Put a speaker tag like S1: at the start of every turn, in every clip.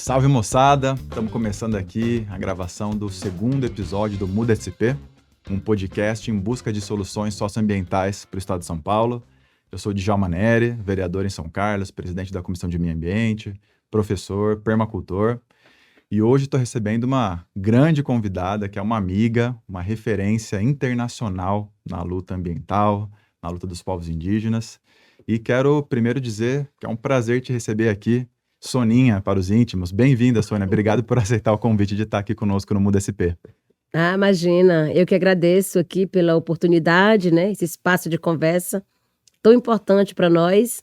S1: Salve, moçada! Estamos começando aqui a gravação do segundo episódio do Muda SP, um podcast em busca de soluções socioambientais para o estado de São Paulo. Eu sou o Djalma Neri, vereador em São Carlos, presidente da Comissão de Meio Ambiente, professor, permacultor. E hoje estou recebendo uma grande convidada, que é uma amiga, uma referência internacional na luta ambiental, na luta dos povos indígenas. E quero primeiro dizer que é um prazer te receber aqui, Soninha, para os íntimos. Bem-vinda, Sônia. Obrigado por aceitar o convite de estar aqui conosco no Muda SP.
S2: Ah, imagina. Eu que agradeço aqui pela oportunidade, né? Esse espaço de conversa tão importante para nós.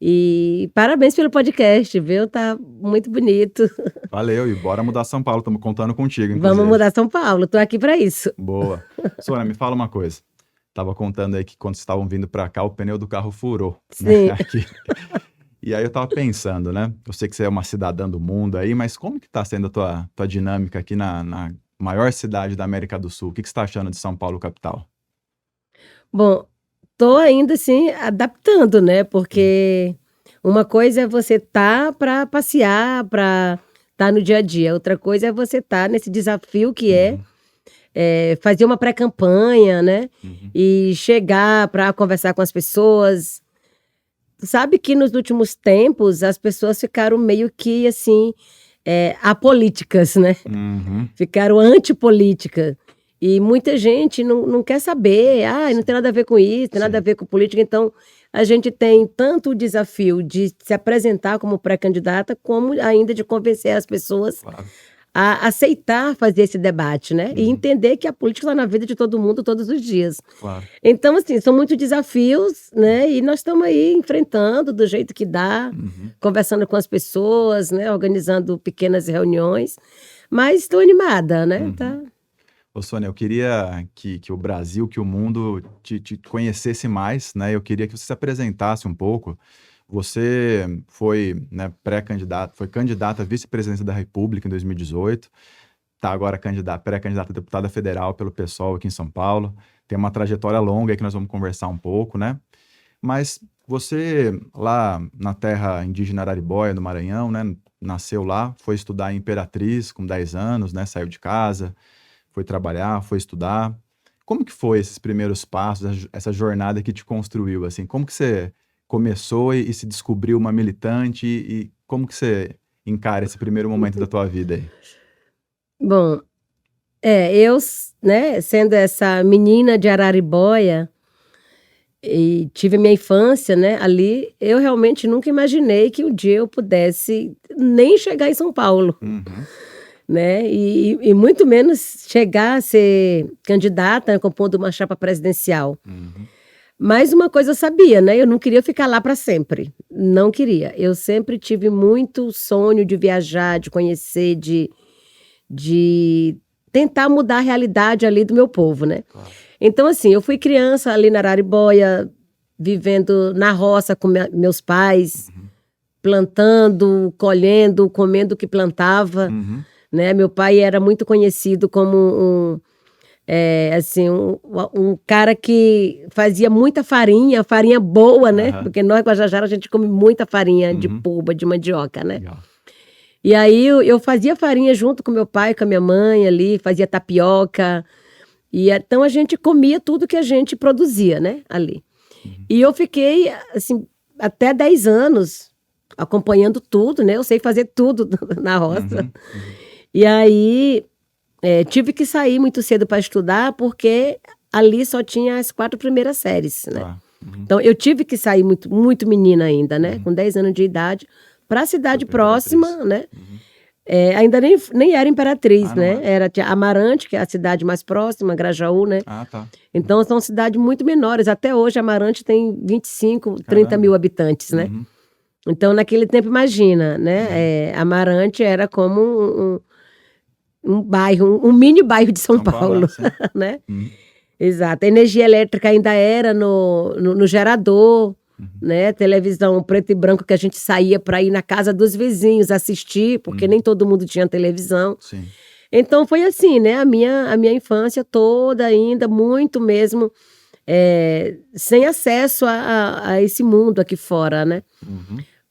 S2: E parabéns pelo podcast, viu? Tá muito bonito.
S1: Valeu, e bora mudar São Paulo. Estamos contando contigo, inclusive.
S2: Vamos mudar São Paulo. Tô aqui para isso.
S1: Boa. Sônia, me fala uma coisa. Tava contando aí que quando vocês estavam vindo para cá, o pneu do carro furou.
S2: Sim.
S1: Né? Aqui. E aí eu tava pensando, né? Eu sei que você é uma cidadã do mundo aí, mas como que tá sendo a tua dinâmica aqui na maior cidade da América do Sul? O que você tá achando de São Paulo, capital?
S2: Bom, tô ainda assim adaptando, né? Porque uma coisa é você tá para passear, para tá no dia a dia. Outra coisa é você tá nesse desafio que fazer uma pré-campanha, né? E chegar para conversar com as pessoas. Sabe que nos últimos tempos as pessoas ficaram meio que assim, apolíticas, né? Ficaram antipolítica. E muita gente não quer saber, não tem nada a ver com isso, tem nada a ver com política. Então, a gente tem tanto o desafio de se apresentar como pré-candidata, como ainda de convencer as pessoas a aceitar fazer esse debate, né? E entender que a política está na vida de todo mundo todos os dias.
S1: Claro.
S2: Então, assim, são muitos desafios, né? E nós estamos aí enfrentando do jeito que dá, conversando com as pessoas, né? Organizando pequenas reuniões. Mas estou animada, né? Tá.
S1: Ô, Sônia, eu queria que o Brasil, que o mundo te conhecesse mais, né? Eu queria que você se apresentasse um pouco. Você foi, né, foi candidata à vice-presidência da República em 2018, está agora pré-candidata a deputada federal pelo PSOL aqui em São Paulo. Tem uma trajetória longa aí que nós vamos conversar um pouco, né? Mas você, lá na terra indígena Araribóia, no Maranhão, né? Nasceu lá, foi estudar em Imperatriz com 10 anos, né? Saiu de casa, foi trabalhar, foi estudar. Como que foi esses primeiros passos, essa jornada que te construiu, assim? Como que você começou e se descobriu uma militante e como que você encara esse primeiro momento da tua vida aí?
S2: Bom, eu, né, sendo essa menina de Araribóia e tive minha infância, né, ali, eu realmente nunca imaginei que um dia eu pudesse nem chegar em São Paulo, né, e muito menos chegar a ser candidata, né, compondo uma chapa presidencial. Mas uma coisa eu sabia, né? Eu não queria ficar lá para sempre. Não queria. Eu sempre tive muito sonho de viajar, de conhecer, de tentar mudar a realidade ali do meu povo, né?
S1: Claro.
S2: Então, assim, eu fui criança ali na Araribóia, vivendo na roça com meus pais, plantando, colhendo, comendo o que plantava, né? Meu pai era muito conhecido como um cara que fazia muita farinha boa, né? Porque nós, Guajajara, a gente come muita farinha de polpa, de mandioca, né?
S1: Legal.
S2: E aí eu fazia farinha junto com meu pai, com a minha mãe ali, fazia tapioca. E então a gente comia tudo que a gente produzia, né? Ali. E eu fiquei, assim, até 10 anos acompanhando tudo, né? Eu sei fazer tudo na roça. E aí tive que sair muito cedo para estudar, porque ali só tinha as 4 primeiras séries, né? Então, eu tive que sair muito, muito menina ainda, né? Com 10 anos de idade, para a cidade próxima, né? Ainda nem era Imperatriz, né? Era Amarante, que é a cidade mais próxima, Grajaú, né?
S1: Tá.
S2: Então, são cidades muito menores. Até hoje, Amarante tem 25, 30 mil habitantes, né? Então, naquele tempo, imagina, né? Amarante era como um bairro, um mini bairro de São Paulo, né? Exato. A energia elétrica ainda era no gerador, né? Televisão preto e branco que a gente saía para ir na casa dos vizinhos assistir, porque nem todo mundo tinha televisão.
S1: Sim.
S2: Então foi assim, né? A minha infância toda ainda, muito mesmo, sem acesso a esse mundo aqui fora, né?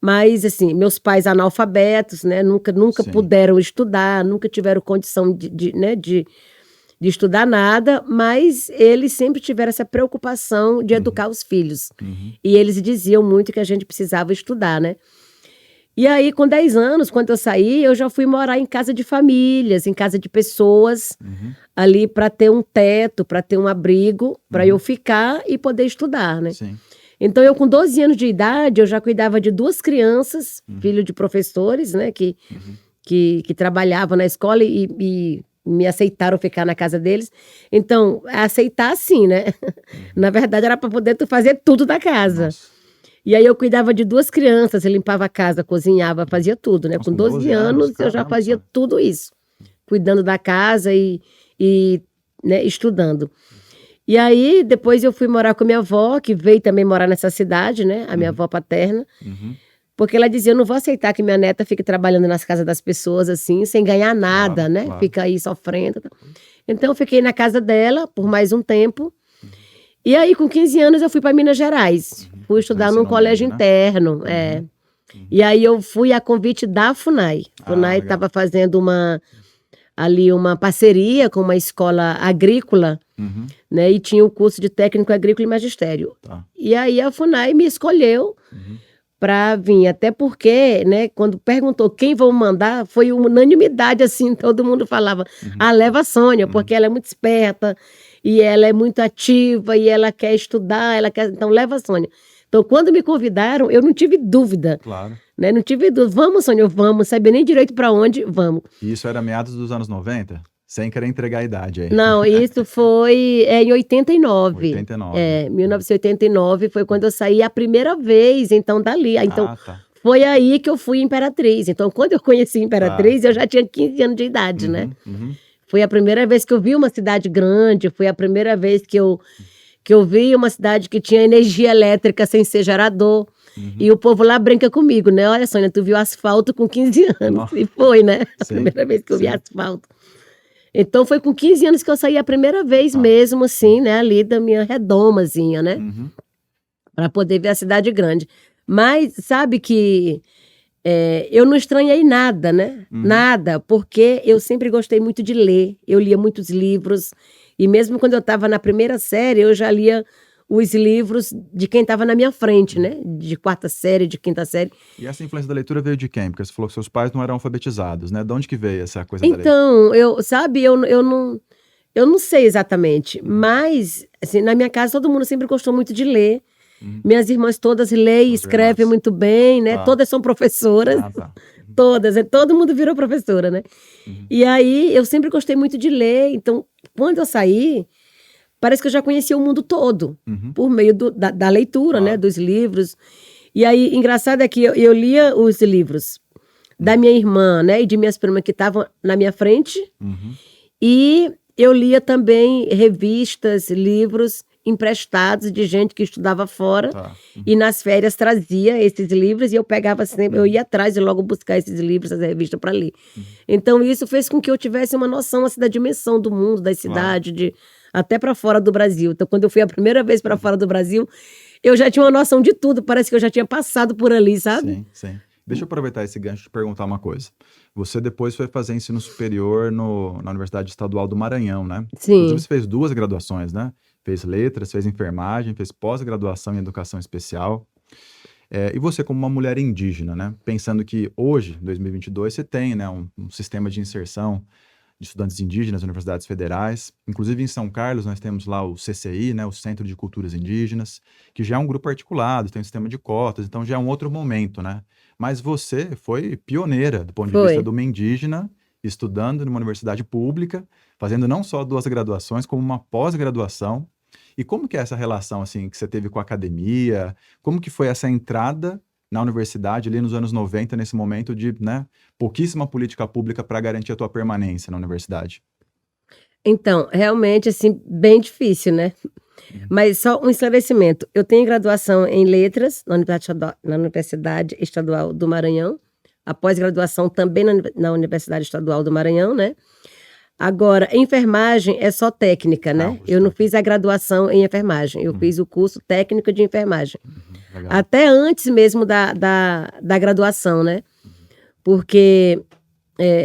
S2: Mas, assim, meus pais analfabetos, né? Nunca
S1: Sim.
S2: puderam estudar, nunca tiveram condição de estudar nada, mas eles sempre tiveram essa preocupação de educar os filhos. E eles diziam muito que a gente precisava estudar, né? E aí, com 10 anos, quando eu saí, eu já fui morar em casa de famílias, em casa de pessoas, ali para ter um teto, para ter um abrigo, para eu ficar e poder estudar, né?
S1: Sim.
S2: Então, eu com 12 anos de idade, eu já cuidava de 2 crianças, filho de professores, né, que trabalhavam na escola e me aceitaram ficar na casa deles. Então, aceitar sim, né? Na verdade, era para poder tu fazer tudo da casa.
S1: Nossa.
S2: E aí eu cuidava de 2 crianças, eu limpava a casa, cozinhava, fazia tudo, né?
S1: Nossa,
S2: Com
S1: com
S2: 12 anos, eu já
S1: caramba,
S2: fazia
S1: Sônia.
S2: tudo isso. Cuidando da casa e né, estudando. E aí, depois eu fui morar com minha avó, que veio também morar nessa cidade, né? A minha avó paterna. Porque ela dizia, eu não vou aceitar que minha neta fique trabalhando nas casas das pessoas, assim, sem ganhar nada,
S1: Claro,
S2: né?
S1: claro.
S2: Fica aí sofrendo. Então, eu fiquei na casa dela por mais um tempo. E aí, com 15 anos, eu fui para Minas Gerais. Fui estudar num
S1: ensino
S2: colégio
S1: médio, né?
S2: interno, E aí, eu fui a convite da FUNAI. A FUNAI
S1: legal.
S2: estava fazendo uma parceria com uma escola agrícola, né? E tinha o curso de técnico agrícola e magistério.
S1: Tá.
S2: E aí, a FUNAI me escolheu para vir. Até porque, né, quando perguntou quem vão mandar, foi unanimidade, assim, todo mundo falava, leva a Sônia, porque ela é muito esperta, e ela é muito ativa, e ela quer estudar, então leva a Sônia. Então, quando me convidaram, eu não tive dúvida,
S1: Claro.
S2: né, não tive dúvida, vamos, Sônia, vamos, sabia nem direito para onde, vamos.
S1: E isso era meados dos anos 90? Sem querer entregar a idade aí.
S2: Não, isso foi em 89.
S1: 89.
S2: 1989 foi quando eu saí a primeira vez, então, dali. Então,
S1: Tá.
S2: foi aí que eu fui Imperatriz. Então, quando eu conheci Imperatriz, eu já tinha 15 anos de idade, né? Foi a primeira vez que eu vi uma cidade grande, foi a primeira vez que eu vi uma cidade que tinha energia elétrica sem ser gerador. E o povo lá brinca comigo, né? Olha, Sônia, tu viu asfalto com 15 anos.
S1: Nossa.
S2: E foi, né? A
S1: Sim,
S2: primeira vez que eu vi
S1: sim.
S2: asfalto. Então, foi com 15 anos que eu saí a primeira vez mesmo, assim, né? Ali da minha redomazinha, né? Para poder ver a cidade grande. Mas, sabe que eu não estranhei nada, né? Nada, porque eu sempre gostei muito de ler. Eu lia muitos livros. E mesmo quando eu estava na primeira série, eu já lia os livros de quem estava na minha frente, né? De 4ª série, de 5ª série.
S1: E essa influência da leitura veio de quem? Porque você falou que seus pais não eram alfabetizados, né? De onde que veio essa coisa da leitura?
S2: Então, eu não sei exatamente, mas assim, na minha casa todo mundo sempre gostou muito de ler. Minhas irmãs todas leem e
S1: As
S2: escrevem
S1: irmãs.
S2: muito bem, né?
S1: Tá.
S2: Todas são professoras.
S1: Tá.
S2: Todas, todo mundo virou professora, né? E aí, eu sempre gostei muito de ler, então, quando eu saí, parece que eu já conhecia o mundo todo, por meio da leitura, né? Dos livros. E aí, engraçado é que eu lia os livros da minha irmã, né? E de minhas primas que estavam na minha frente. E eu lia também revistas, livros emprestados de gente que estudava fora. E nas férias trazia esses livros e eu pegava sempre, eu ia atrás e logo buscar esses livros, essa revista para ler. Então isso fez com que eu tivesse uma noção assim, da dimensão do mundo, da cidade, até para fora do Brasil. Então quando eu fui a primeira vez para fora do Brasil, eu já tinha uma noção de tudo, parece que eu já tinha passado por ali, sabe?
S1: Sim. Deixa eu aproveitar esse gancho e te perguntar uma coisa. Você depois foi fazer ensino superior na Universidade Estadual do Maranhão, né?
S2: Sim.
S1: Inclusive você fez 2 graduações, né? Fez letras, fez enfermagem, fez pós-graduação em educação especial. E você como uma mulher indígena, né? Pensando que hoje, em 2022, você tem, né, um sistema de inserção de estudantes indígenas nas universidades federais. Inclusive em São Carlos nós temos lá o CCI, né, o Centro de Culturas Indígenas, que já é um grupo articulado, tem um sistema de cotas, então já é um outro momento, né? Mas você foi pioneira do ponto de vista de uma indígena, estudando numa universidade pública, fazendo não só 2 graduações, como uma pós-graduação. E como que é essa relação assim que você teve com a academia? Como que foi essa entrada na universidade ali nos anos 90, nesse momento de, né, pouquíssima política pública para garantir a tua permanência na universidade?
S2: Então, realmente, assim, bem difícil, né? Mas só um esclarecimento. Eu tenho graduação em letras na Universidade Estadual do Maranhão. A pós-graduação também na Universidade Estadual do Maranhão, né? Agora, enfermagem é só técnica,
S1: Ah,
S2: né?
S1: curso
S2: Eu não
S1: técnico.
S2: fiz a graduação em enfermagem, eu fiz o curso técnico de enfermagem.
S1: Legal.
S2: Até antes mesmo da graduação, né? Porque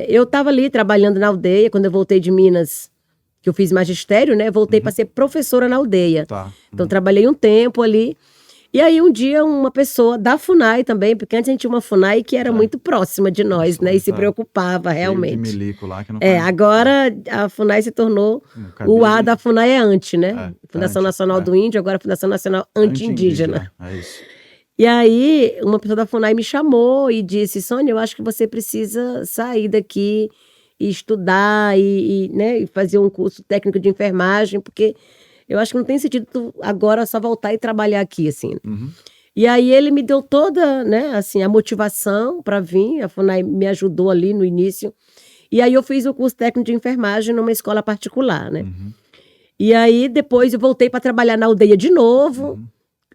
S2: eu estava ali trabalhando na aldeia, quando eu voltei de Minas, que eu fiz magistério, né? Voltei para ser professora na aldeia.
S1: Tá.
S2: Então, trabalhei um tempo ali. E aí, um dia, uma pessoa da FUNAI também, porque antes a gente tinha uma FUNAI que era muito próxima de nós, né? E se preocupava
S1: Cheio de
S2: realmente.
S1: milico lá que não faz...
S2: Agora a FUNAI se tornou...
S1: cabide.
S2: O A da FUNAI é anti, né? Fundação
S1: anti,
S2: Nacional do Índio, agora Fundação Nacional Anti-Indígena.
S1: É isso.
S2: E aí, uma pessoa da FUNAI me chamou e disse, Sônia, eu acho que você precisa sair daqui e estudar né, e fazer um curso técnico de enfermagem, porque eu acho que não tem sentido tu agora só voltar e trabalhar aqui, assim. E aí ele me deu toda, né, assim, a motivação para vir, a FUNAI me ajudou ali no início. E aí eu fiz o curso técnico de enfermagem numa escola particular, né? E aí depois eu voltei para trabalhar na aldeia de novo,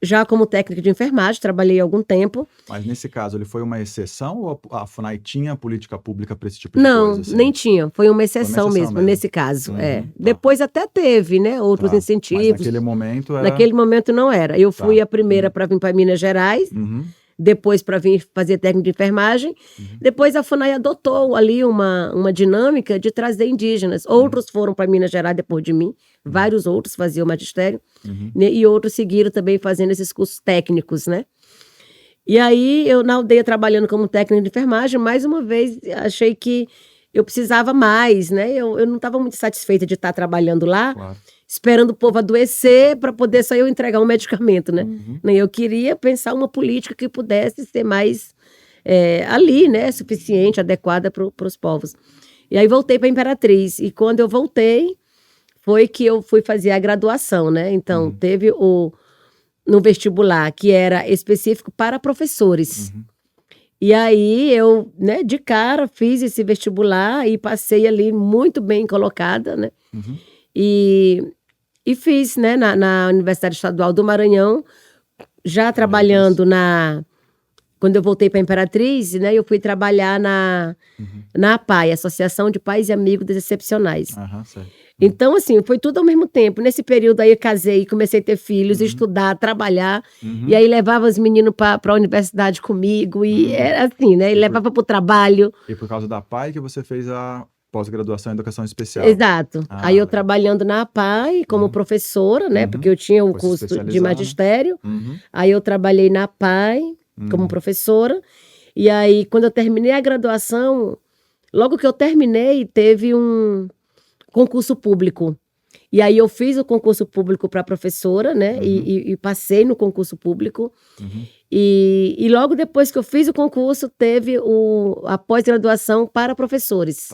S2: já como técnica de enfermagem, trabalhei algum tempo.
S1: Mas nesse caso, ele foi uma exceção ou a FUNAI tinha política pública para esse tipo de
S2: Não,
S1: coisa? Assim?
S2: nem tinha. Foi uma exceção mesmo, nesse caso. Depois até teve, né, outros incentivos.
S1: Mas naquele momento era...
S2: Naquele momento não era. Eu fui a primeira para vir para Minas Gerais, depois para vir fazer técnico de enfermagem. Depois a FUNAI adotou ali uma dinâmica de trazer indígenas. Outros foram para Minas Gerais depois de mim, vários outros faziam magistério, né, e outros seguiram também fazendo esses cursos técnicos, né? E aí, eu na aldeia trabalhando como técnica de enfermagem, mais uma vez, achei que eu precisava mais, né? Eu não estava muito satisfeita de estar trabalhando lá, esperando o povo adoecer para poder só eu entregar um medicamento, né? Eu queria pensar uma política que pudesse ser mais ali, né? Suficiente, adequada para os povos. E aí, voltei para a Imperatriz. E quando eu voltei, foi que eu fui fazer a graduação, né? Então, teve no vestibular, que era específico para professores. E aí, eu, né, de cara, fiz esse vestibular e passei ali muito bem colocada, né? E fiz, né, na Universidade Estadual do Maranhão, já trabalhando quando eu voltei para a Imperatriz, né, eu fui trabalhar na APAI, Associação de Pais e Amigos dos Excepcionais.
S1: Certo.
S2: Então, assim, foi tudo ao mesmo tempo. Nesse período aí eu casei, comecei a ter filhos, estudar, trabalhar. E aí levava os meninos para a universidade comigo. E era assim, né? E levava para o trabalho.
S1: E por causa da PAI que você fez a pós-graduação em Educação Especial.
S2: Exato. Aí eu trabalhando na APAI como professora, né? Porque eu tinha um curso de magistério. Aí eu trabalhei na APAI como professora. E aí, quando eu terminei a graduação, logo que eu terminei, teve um concurso público. E aí eu fiz o concurso público para professora, né? E passei no concurso público. E logo depois que eu fiz o concurso, teve a pós-graduação para professores.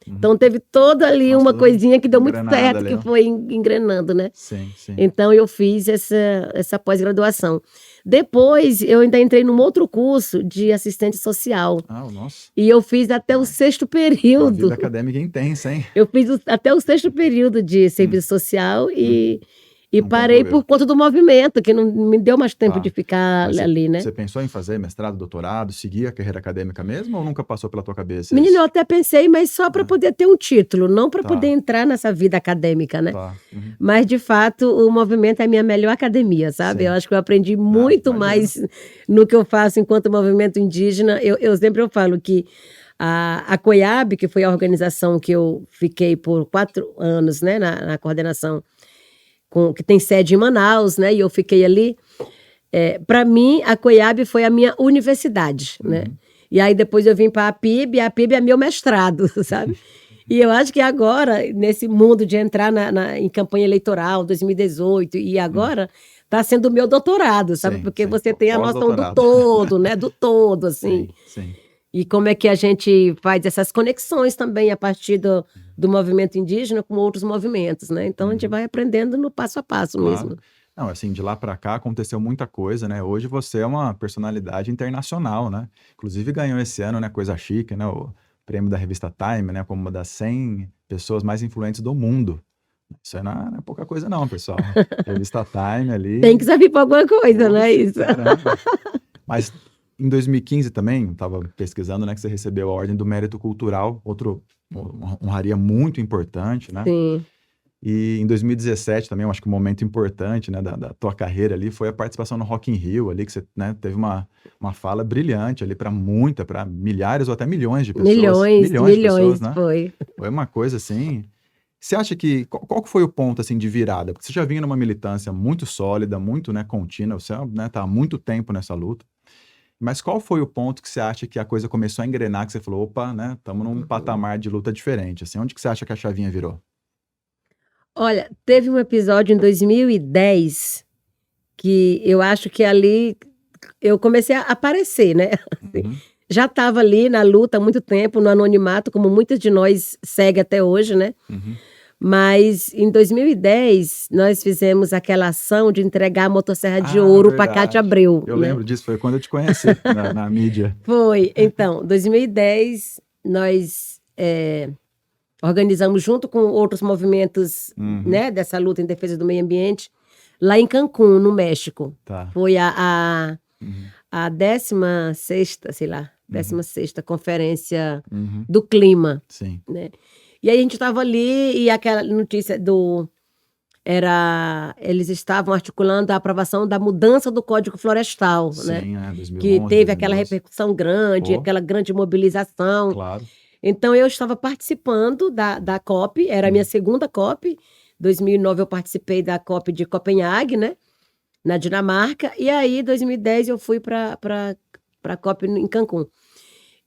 S2: Então teve toda ali uma coisinha que deu muito certo, que foi engrenando, né?
S1: Sim.
S2: Então eu fiz essa pós-graduação. Depois eu ainda entrei num outro curso de assistente social.
S1: Nossa.
S2: E eu fiz até o 6º período.
S1: Uma vida acadêmica intensa, hein?
S2: Eu fiz até o 6º período de serviço social e parei por conta do movimento, que não me deu mais tempo de ficar ali, né?
S1: Você pensou em fazer mestrado, doutorado, seguir a carreira acadêmica mesmo ou nunca passou pela tua cabeça?
S2: Menino, eu até pensei, mas só para poder ter um título, não para poder entrar nessa vida acadêmica, né? Mas, de fato, o movimento é a minha melhor academia, sabe? Eu acho que eu aprendi muito mais no que eu faço enquanto movimento indígena. Eu sempre falo que a COIAB, que foi a organização que eu fiquei por 4 anos, né, na coordenação, que tem sede em Manaus, né? E eu fiquei ali. Para mim, a COIAB foi a minha universidade, né? E aí depois eu vim para a PIB, e a PIB é meu mestrado, sabe? E eu acho que agora, nesse mundo de entrar em campanha eleitoral, 2018, e agora está sendo o meu doutorado, sabe? Porque você tem a noção do todo, né? Do todo, assim.
S1: Sim.
S2: E como é que a gente faz essas conexões também a partir do movimento indígena com outros movimentos, né? Então a gente vai aprendendo no passo a passo mesmo.
S1: Não, assim, de lá para cá aconteceu muita coisa, né? Hoje você é uma personalidade internacional, né? Inclusive ganhou esse ano, né? Coisa chique, né? O prêmio da revista Time, né? Como uma das 100 pessoas mais influentes do mundo. Isso aí não é pouca coisa não, pessoal. Revista Time ali...
S2: Tem que servir para alguma coisa, não é isso?
S1: Caramba. Mas em 2015 também, estava pesquisando, né? Que você recebeu a Ordem do Mérito Cultural, outro uma honraria muito importante, né?
S2: Sim.
S1: E em 2017 também, eu acho que um momento importante, né, da tua carreira ali foi a participação no Rock in Rio ali, que você, né, teve uma fala brilhante ali para milhares ou até milhões de pessoas. Milhões de pessoas,
S2: Milhões,
S1: né?
S2: foi.
S1: Foi uma coisa assim. Você acha que. Qual que foi o ponto assim de virada? Porque você já vinha numa militância muito sólida, muito, né, contínua, você, né, tá há muito tempo nessa luta. Mas qual foi o ponto que você acha que a coisa começou a engrenar, que você falou, opa, né, estamos num patamar de luta diferente, assim, onde que você acha que a chavinha virou?
S2: Olha, teve um episódio em 2010 que eu acho que ali eu comecei a aparecer, né?
S1: Uhum,
S2: Já estava ali na luta há muito tempo, no anonimato, como muitas de nós segue até hoje, né?
S1: uhum.
S2: Mas em 2010 nós fizemos aquela ação de entregar a motosserra de
S1: Ah,
S2: ouro para Cátia
S1: verdade.
S2: Abreu,
S1: Eu
S2: né?
S1: lembro disso, foi quando eu te conheci na mídia.
S2: Foi, então, 2010 nós organizamos junto com outros movimentos,
S1: Uhum,
S2: né, dessa luta em defesa do meio ambiente, lá em Cancún, no México.
S1: tá.
S2: Foi
S1: Uhum,
S2: a 16ª, sei lá,
S1: uhum,
S2: 16ª Conferência
S1: uhum.
S2: do Clima,
S1: Sim.
S2: né? E aí a gente estava ali e aquela notícia eles estavam articulando a aprovação da mudança do Código Florestal, né?
S1: Sim,
S2: Que
S1: 2011,
S2: teve aquela
S1: 2012.
S2: repercussão grande,
S1: Pô,
S2: aquela grande mobilização.
S1: claro.
S2: Então, eu estava participando da COP, era a minha
S1: Uhum,
S2: segunda COP. Em 2009 eu participei da COP de Copenhague, né? Na Dinamarca. E aí, em 2010, eu fui para a COP em Cancún.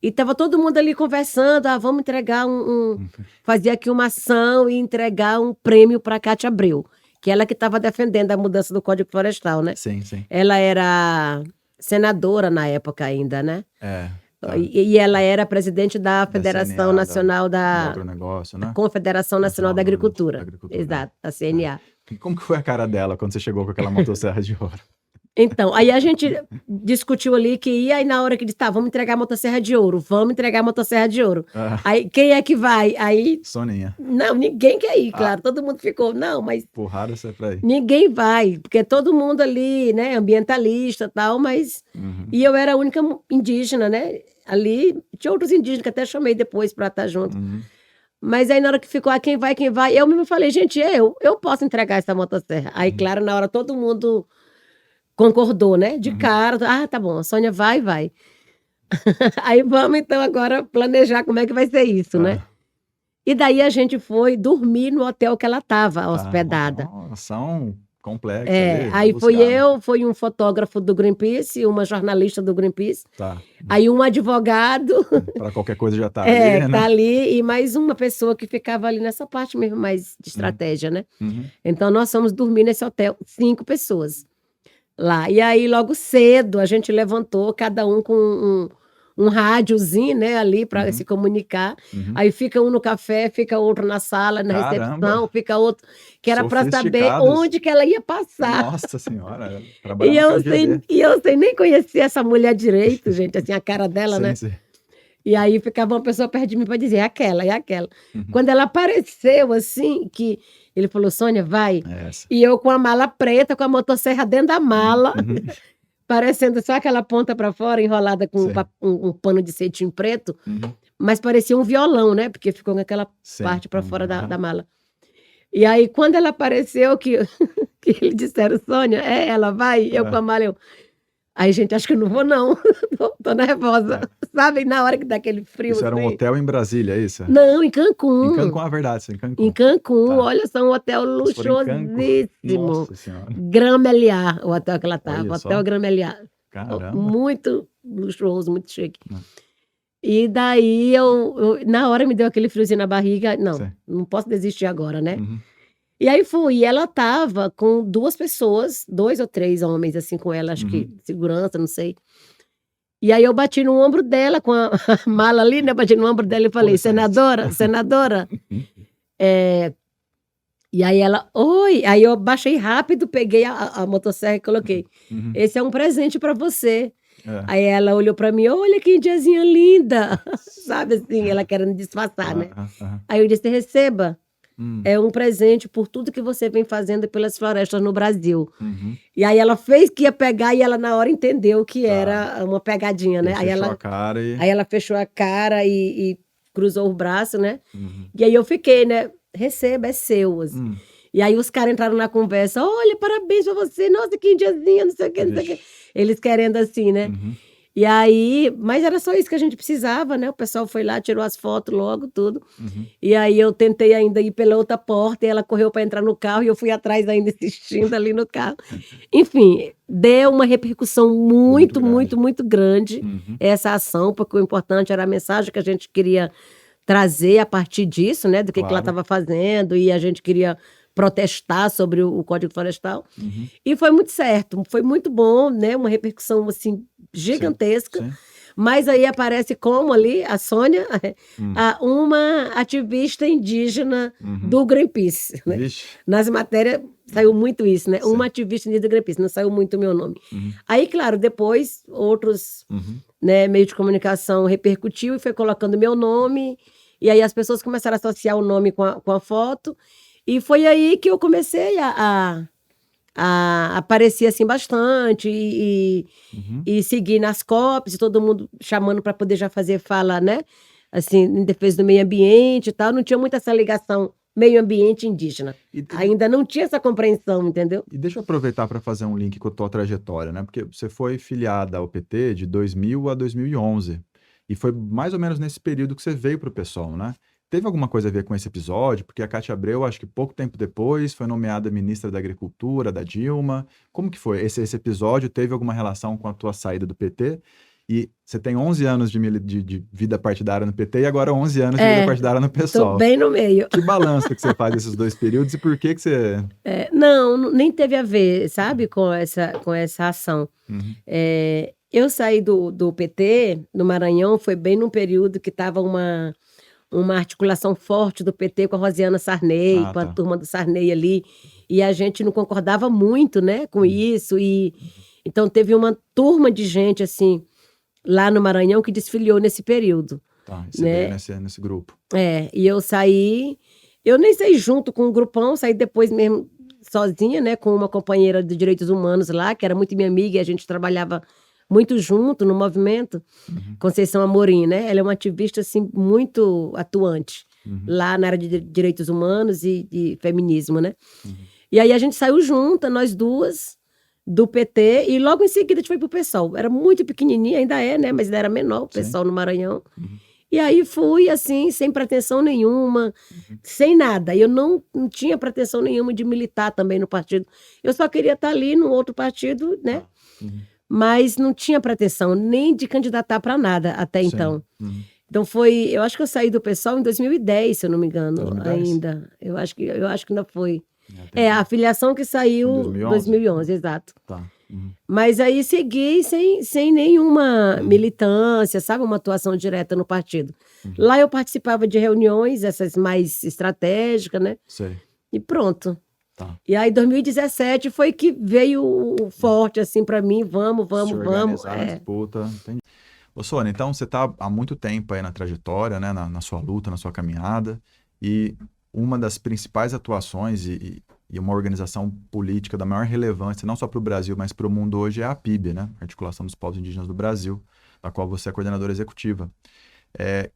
S2: E estava todo mundo ali conversando, vamos entregar
S1: uhum.
S2: fazer aqui uma ação e entregar um prêmio para a Cátia Abreu, que ela que estava defendendo a mudança do Código Florestal, né?
S1: Sim, sim.
S2: Ela era senadora na época ainda, né?
S1: É, tá.
S2: E ela era presidente da
S1: Da
S2: Federação
S1: CNA,
S2: Nacional
S1: do
S2: da
S1: agronegócio, né?
S2: Confederação Nacional
S1: Nacional
S2: da
S1: do Agronegócio, da
S2: Agricultura.
S1: Agricultura,
S2: Exato, a
S1: é. É.
S2: CNA.
S1: E como que foi a cara dela quando você chegou com aquela motosserra de ouro?
S2: Então, aí a gente discutiu ali que ia, e na hora que disse, tá, vamos entregar a motosserra de ouro, vamos entregar a motosserra de ouro.
S1: Ah,
S2: Aí, quem é que vai? Aí,
S1: Soninha.
S2: não, ninguém quer ir,
S1: Ah,
S2: claro, todo mundo ficou, não, mas
S1: porrada você pra ir.
S2: ninguém vai, porque todo mundo ali, né, ambientalista e tal, mas...
S1: Uhum,
S2: E eu era a única indígena, né? Ali, tinha outros indígenas que até chamei depois para estar junto.
S1: uhum,
S2: Mas aí na hora que ficou, quem vai, quem vai, eu mesmo falei, gente, eu posso entregar essa motosserra. Aí,
S1: uhum,
S2: claro, na hora todo mundo concordou, né? De
S1: uhum.
S2: cara, tá bom, a Sônia vai, vai. Aí vamos então agora planejar como é que vai ser isso, né?
S1: Ah,
S2: E daí a gente foi dormir no hotel que ela estava
S1: tá.
S2: hospedada.
S1: Uma ação complexa ali,
S2: Aí
S1: rebuscada.
S2: foi um fotógrafo do Greenpeace, uma jornalista do Greenpeace,
S1: Tá.
S2: aí um advogado,
S1: Para qualquer coisa já tá ali,
S2: que
S1: né?
S2: tá ali, e mais uma pessoa que ficava ali nessa parte mesmo mais de
S1: Uhum,
S2: estratégia, né?
S1: uhum,
S2: Então nós fomos dormir nesse hotel, 5 pessoas lá. E aí logo cedo a gente levantou, cada um com um rádiozinho, né, ali para se
S1: uhum,
S2: comunicar.
S1: uhum.
S2: Aí fica um no café, fica outro na sala, na
S1: Caramba,
S2: recepção, fica outro, que era para saber
S1: sofisticados.
S2: onde que ela ia passar.
S1: Nossa senhora, trabalhando no KGB.
S2: E eu sem nem conhecer essa mulher direito, gente, assim, a cara dela,
S1: Sim,
S2: né?
S1: sim.
S2: E aí ficava uma pessoa perto de mim para dizer, é aquela, é aquela.
S1: Uhum.
S2: Quando ela apareceu, assim, que ele falou, Sônia, vai.
S1: É essa.
S2: E eu com a mala preta, com a motosserra dentro da mala,
S1: Uhum.
S2: parecendo só aquela ponta para fora, enrolada com
S1: Sim.
S2: um pano de cetim preto,
S1: Uhum.
S2: mas parecia um violão, né? Porque ficou com aquela
S1: Sim.
S2: parte para fora da
S1: Aham.
S2: mala. E aí, quando ela apareceu, que eles disseram, Sônia, ela vai, eu com a mala, eu... Aí, gente, acho que eu não vou, não. Tô nervosa.
S1: É.
S2: Sabe? Na hora que dá aquele frio,
S1: Isso era um
S2: assim.
S1: hotel em Brasília, é isso?
S2: Não, em
S1: Em
S2: Cancún.
S1: Cancún, a verdade, sim, em
S2: Em
S1: Cancún.
S2: Cancún,
S1: Tá.
S2: olha só, um hotel
S1: Vocês foram em Cancún?
S2: luxuosíssimo.
S1: Nossa Senhora.
S2: Grand Meliá, o hotel que ela estava.
S1: Olha
S2: Hotel
S1: só.
S2: Grand Meliá.
S1: Caramba.
S2: Muito luxuoso, muito chique.
S1: Hum.
S2: E daí, na hora me deu aquele friozinho na barriga. Não,
S1: Sim.
S2: não posso desistir agora, né?
S1: Uhum.
S2: E aí fui, e ela tava com 2 pessoas, 2 ou 3 homens, assim, com ela, acho que segurança, não sei. E aí eu bati no ombro dela, com a mala ali, né, bati no ombro dela e falei,
S1: Com licença.
S2: senadora, e aí ela, oi, aí eu baixei rápido, peguei a motosserra e coloquei,
S1: Uhum.
S2: esse é um presente para você.
S1: É.
S2: Aí ela olhou para mim, olha que indiazinha linda, sabe assim, ela querendo disfarçar, né?
S1: Aham.
S2: Aí eu disse, receba.
S1: Hum.
S2: É um presente por tudo que você vem fazendo pelas florestas no Brasil.
S1: Uhum.
S2: E aí ela fez que ia pegar e ela na hora entendeu que
S1: Tá.
S2: era uma pegadinha,
S1: E
S2: né?
S1: fechou a cara e...
S2: Aí ela fechou a cara e cruzou o braço, né? E aí eu fiquei, né? Receba, é seu. Assim. E aí os caras entraram na conversa, olha, parabéns pra você, nossa, que indiazinha, não sei o que, não sei o que. Eles querendo assim, né? E aí, mas era só isso que a gente precisava, né? O pessoal foi lá, tirou as fotos logo, tudo. E aí eu tentei ainda ir pela outra porta, e ela correu para entrar no carro, e eu fui atrás ainda insistindo ali no carro. Enfim, deu uma repercussão muito grande essa ação, porque o importante era a mensagem que a gente queria trazer a partir disso, né? Do que ela estava fazendo, e a gente queria protestar sobre o Código Florestal. E foi muito certo, foi muito bom, né? Uma repercussão, assim, gigantesca. Sim. Mas aí aparece como ali, a Sônia, uma ativista indígena do Greenpeace. Né? Nas matérias saiu muito isso, né? Sim. Uma ativista indígena do Greenpeace, não saiu muito o meu nome. Aí, claro, depois outros né, meios de comunicação repercutiu e foi colocando meu nome, e aí as pessoas começaram a associar o nome com a foto, e foi aí que eu comecei a aparecer assim bastante e seguir nas COPs, e todo mundo chamando para poder já fazer fala, né? Assim, em defesa do meio ambiente e tal. Não tinha muito essa ligação meio ambiente indígena. Ainda não tinha essa compreensão, entendeu?
S1: E deixa eu aproveitar para fazer um link com a tua trajetória, né? Porque você foi filiada ao PT de 2000 a 2011. E foi mais ou menos nesse período que você veio para o PSOL, né? Teve alguma coisa a ver com esse episódio? Porque a Cátia Abreu, acho que pouco tempo depois, foi nomeada ministra da Agricultura, da Dilma. Como que foi? Esse episódio teve alguma relação com a tua saída do PT? E você tem 11 anos de vida partidária no PT e agora 11 anos de vida partidária no PSOL.
S2: Estou bem no meio.
S1: Que balanço que você faz desses dois períodos e por que você...
S2: Não, nem teve a ver, sabe, com essa ação. Eu saí do PT, no Maranhão, foi bem num período que estava uma articulação forte do PT com a Rosiana Sarney, com a turma do Sarney ali, e a gente não concordava muito, né, com isso, e então teve uma turma de gente, assim, lá no Maranhão que desfiliou nesse período.
S1: Tá, e você veio nesse grupo.
S2: E eu saí, eu nem saí junto com o grupão, saí depois mesmo sozinha, né, com uma companheira de direitos humanos lá, que era muito minha amiga, e a gente trabalhava muito junto no movimento, Conceição Amorim, né? Ela é uma ativista, assim, muito atuante lá na área de direitos humanos e feminismo, né? E aí a gente saiu junta, nós duas, do PT, e logo em seguida a gente foi pro PSOL. Era muito pequenininha, ainda é, né? Mas ainda era menor, o PSOL no Maranhão. E aí fui, assim, sem pretensão nenhuma, sem nada. Eu não tinha pretensão nenhuma de militar também no partido. Eu só queria estar ali no outro partido, né? Mas não tinha pretensão nem de candidatar para nada até então. Então eu acho que eu saí do PSOL em 2010, se eu não me engano, 2010? Ainda. Eu acho que ainda foi. A filiação que saiu em 2011, exato.
S1: Tá.
S2: Mas aí segui sem nenhuma militância, sabe? Uma atuação direta no partido. Lá eu participava de reuniões, essas mais estratégicas, né?
S1: Sei.
S2: E pronto.
S1: Tá.
S2: E aí, 2017 foi que veio o forte, assim, para mim, vamos.
S1: Na disputa, entendi. Ô, Sônia, então você está há muito tempo aí na trajetória, né, na sua luta, na sua caminhada, e uma das principais atuações e uma organização política da maior relevância, não só para o Brasil, mas para o mundo hoje, é a PIB, né, Articulação dos Povos Indígenas do Brasil, da qual você é coordenadora executiva.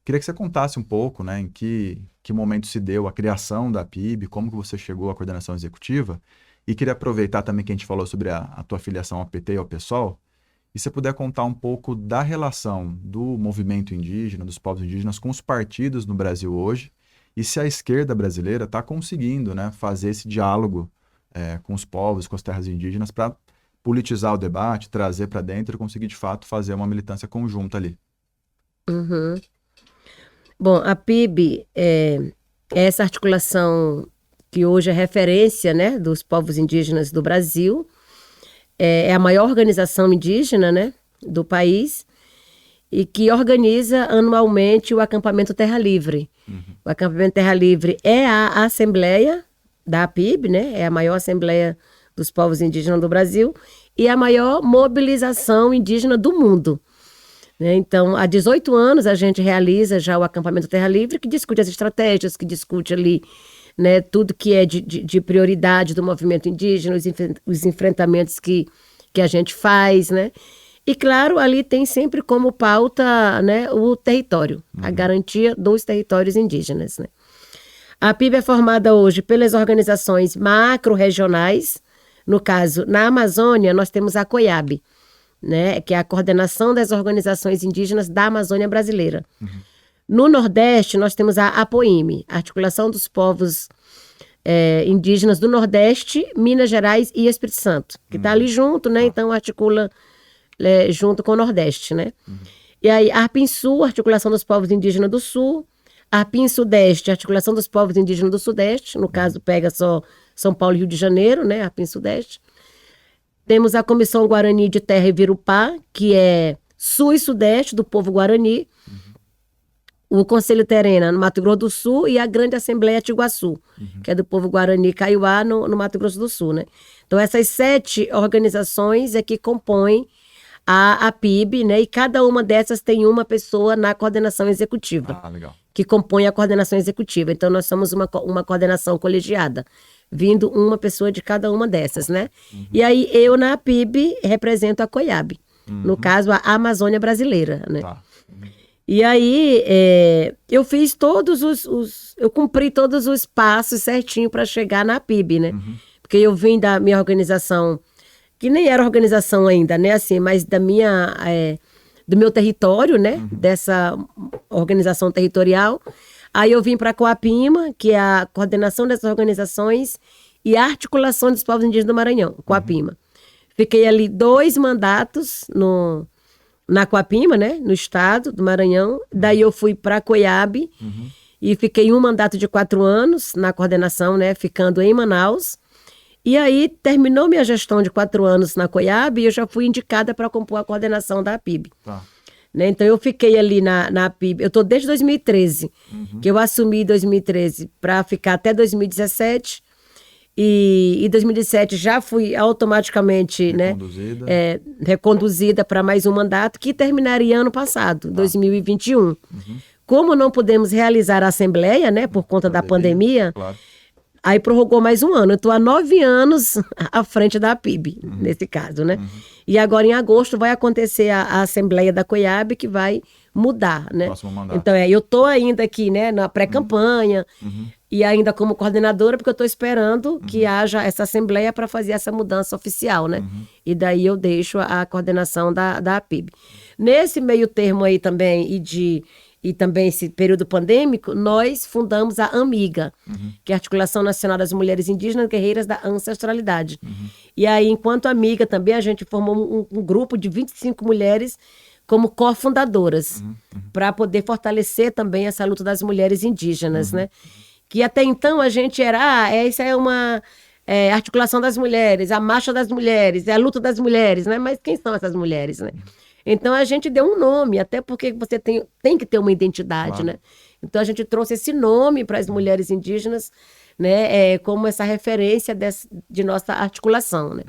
S1: Queria que você contasse um pouco, né, em que momento se deu a criação da PIB, como que você chegou à coordenação executiva, e queria aproveitar também que a gente falou sobre a tua filiação ao PT e ao PSOL, e se você puder contar um pouco da relação do movimento indígena, dos povos indígenas, com os partidos no Brasil hoje, e se a esquerda brasileira está conseguindo, né, fazer esse diálogo com os povos, com as terras indígenas, para politizar o debate, trazer para dentro e conseguir, de fato, fazer uma militância conjunta ali.
S2: Bom, a PIB é essa articulação que hoje é referência, né, dos povos indígenas do Brasil. É a maior organização indígena, né, do país, e que organiza anualmente o acampamento Terra Livre. O acampamento Terra Livre é a assembleia da PIB, né, é a maior assembleia dos povos indígenas do Brasil e a maior mobilização indígena do mundo. Então, há 18 anos a gente realiza já o acampamento Terra Livre, que discute as estratégias, que discute ali, né, tudo que é de prioridade do movimento indígena, os enfrentamentos que a gente faz, né? E, claro, ali tem sempre como pauta, né, o território, a garantia dos territórios indígenas, né? A PIB é formada hoje pelas organizações macro-regionais. No caso, na Amazônia, nós temos a COIAB, né, que é a Coordenação das Organizações Indígenas da Amazônia Brasileira. No Nordeste, nós temos a APOIME, Articulação dos Povos Indígenas do Nordeste, Minas Gerais e Espírito Santo, que está ali junto, né, então articula junto com o Nordeste, né. E aí, a ARPINSUL, Articulação dos Povos Indígenas do Sul, a ARPIN-Sudeste, Articulação dos Povos Indígenas do Sudeste, no caso pega só São Paulo e Rio de Janeiro, né, a ARPIN-Sudeste. Temos a Comissão Guarani de Terra e Virupá, que é Sul e Sudeste do povo Guarani, o Conselho Terena no Mato Grosso do Sul e a Grande Assembleia Tiguaçu, que é do povo Guarani Kaiowá no Mato Grosso do Sul, né. Então essas 7 organizações é que compõem a PIB, né, e cada uma dessas tem uma pessoa na coordenação executiva.
S1: Legal.
S2: Que compõe a coordenação executiva. Então, nós somos uma coordenação colegiada, vindo uma pessoa de cada uma dessas, né? E aí, eu, na PIB, represento a COIAB. No caso, a Amazônia Brasileira, né? E aí, eu fiz eu cumpri todos os passos certinho para chegar na PIB, né? Porque eu vim da minha organização, que nem era organização ainda, né? Assim, mas da minha... do meu território, né, dessa organização territorial. Aí eu vim para a Coapima, que é a coordenação dessas organizações e a articulação dos povos indígenas do Maranhão, Coapima. Fiquei ali 2 mandatos na Coapima, né, no estado do Maranhão. Daí eu fui para a COIAB e fiquei um mandato de 4 anos na coordenação, né, ficando em Manaus. E aí, terminou minha gestão de 4 anos na COIAB e eu já fui indicada para compor a coordenação da PIB. Né? Então, eu fiquei ali na PIB, eu estou desde 2013, que eu assumi em 2013 para ficar até 2017. E em 2017 já fui automaticamente reconduzida para mais um mandato, que terminaria ano passado, 2021. Como não pudemos realizar a Assembleia, né, por conta da pandemia... Claro. Aí prorrogou mais um ano. Eu estou há 9 anos à frente da PIB, nesse caso, né? E agora, em agosto, vai acontecer a Assembleia da COIAB, que vai mudar, né?
S1: Próximo mandato.
S2: Então, eu estou ainda aqui, né, na pré-campanha, e ainda como coordenadora, porque eu estou esperando que haja essa Assembleia para fazer essa mudança oficial, né? E daí eu deixo a coordenação da PIB. Nesse meio termo aí também, e também esse período pandêmico, nós fundamos a AMIGA, que é a Articulação Nacional das Mulheres Indígenas Guerreiras da Ancestralidade. E aí, enquanto AMIGA também, a gente formou um grupo de 25 mulheres como cofundadoras, para poder fortalecer também essa luta das mulheres indígenas, né? Que até então a gente era, isso é uma articulação das mulheres, a marcha das mulheres, é a luta das mulheres, né? Mas quem são essas mulheres, né? Então, a gente deu um nome, até porque você tem que ter uma identidade, né? Então, a gente trouxe esse nome para as mulheres indígenas, né? Como essa referência de nossa articulação, né?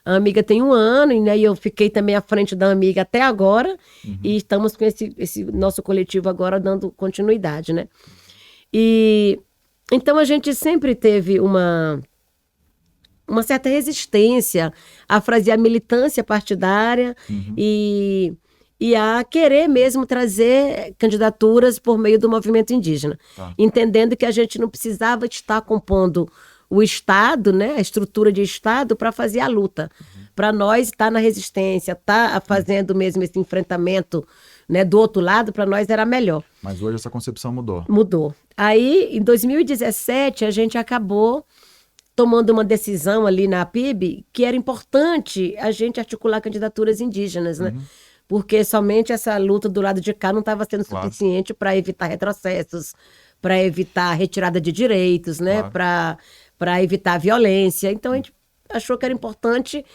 S2: A Amiga tem 1 ano, né? E eu fiquei também à frente da Amiga até agora. E estamos com esse nosso coletivo agora dando continuidade, né? E então, a gente sempre teve uma certa resistência a fazer a militância partidária e a querer mesmo trazer candidaturas por meio do movimento indígena. Entendendo que a gente não precisava estar compondo o Estado, né, a estrutura de Estado, para fazer a luta. Para nós, estar na resistência, estar fazendo mesmo esse enfrentamento, né, do outro lado, para nós era melhor.
S1: Mas hoje essa concepção mudou.
S2: Mudou. Aí, em 2017, a gente acabou tomando uma decisão ali na PIB que era importante a gente articular candidaturas indígenas, né? Porque somente essa luta do lado de cá não estava sendo suficiente para evitar retrocessos, para evitar retirada de direitos, né? Para evitar violência. Então, a gente achou que era importante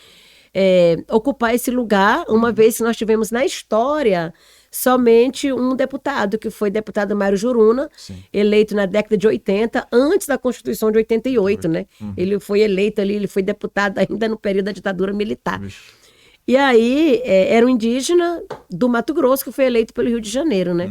S2: ocupar esse lugar, uma vez que nós tivemos na história somente um deputado, que foi o deputado Mário Juruna, eleito na década de 80, antes da Constituição de 88, né? Ele foi eleito ali, ele foi deputado ainda no período da ditadura militar. E aí, era um indígena do Mato Grosso que foi eleito pelo Rio de Janeiro, né?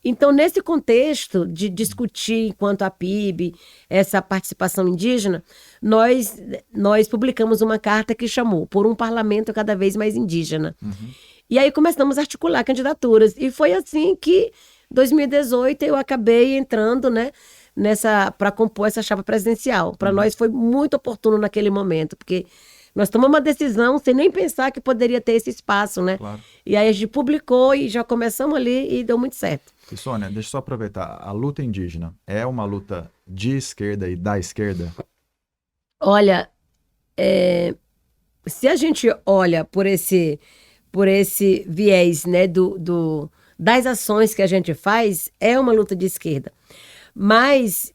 S2: Então, nesse contexto de discutir, enquanto a PIB, essa participação indígena, nós publicamos uma carta que chamou Por um Parlamento Cada Vez Mais Indígena. E aí começamos a articular candidaturas. E foi assim que, em 2018, eu acabei entrando, né, para compor essa chapa presidencial. Para nós foi muito oportuno naquele momento, porque nós tomamos uma decisão sem nem pensar que poderia ter esse espaço, né?
S1: Claro.
S2: E aí a gente publicou e já começamos ali e deu muito certo.
S1: E Sônia, deixa eu só aproveitar. A luta indígena é uma luta de esquerda e da esquerda?
S2: Olha, se a gente olha por esse viés, né, das ações que a gente faz, é uma luta de esquerda. Mas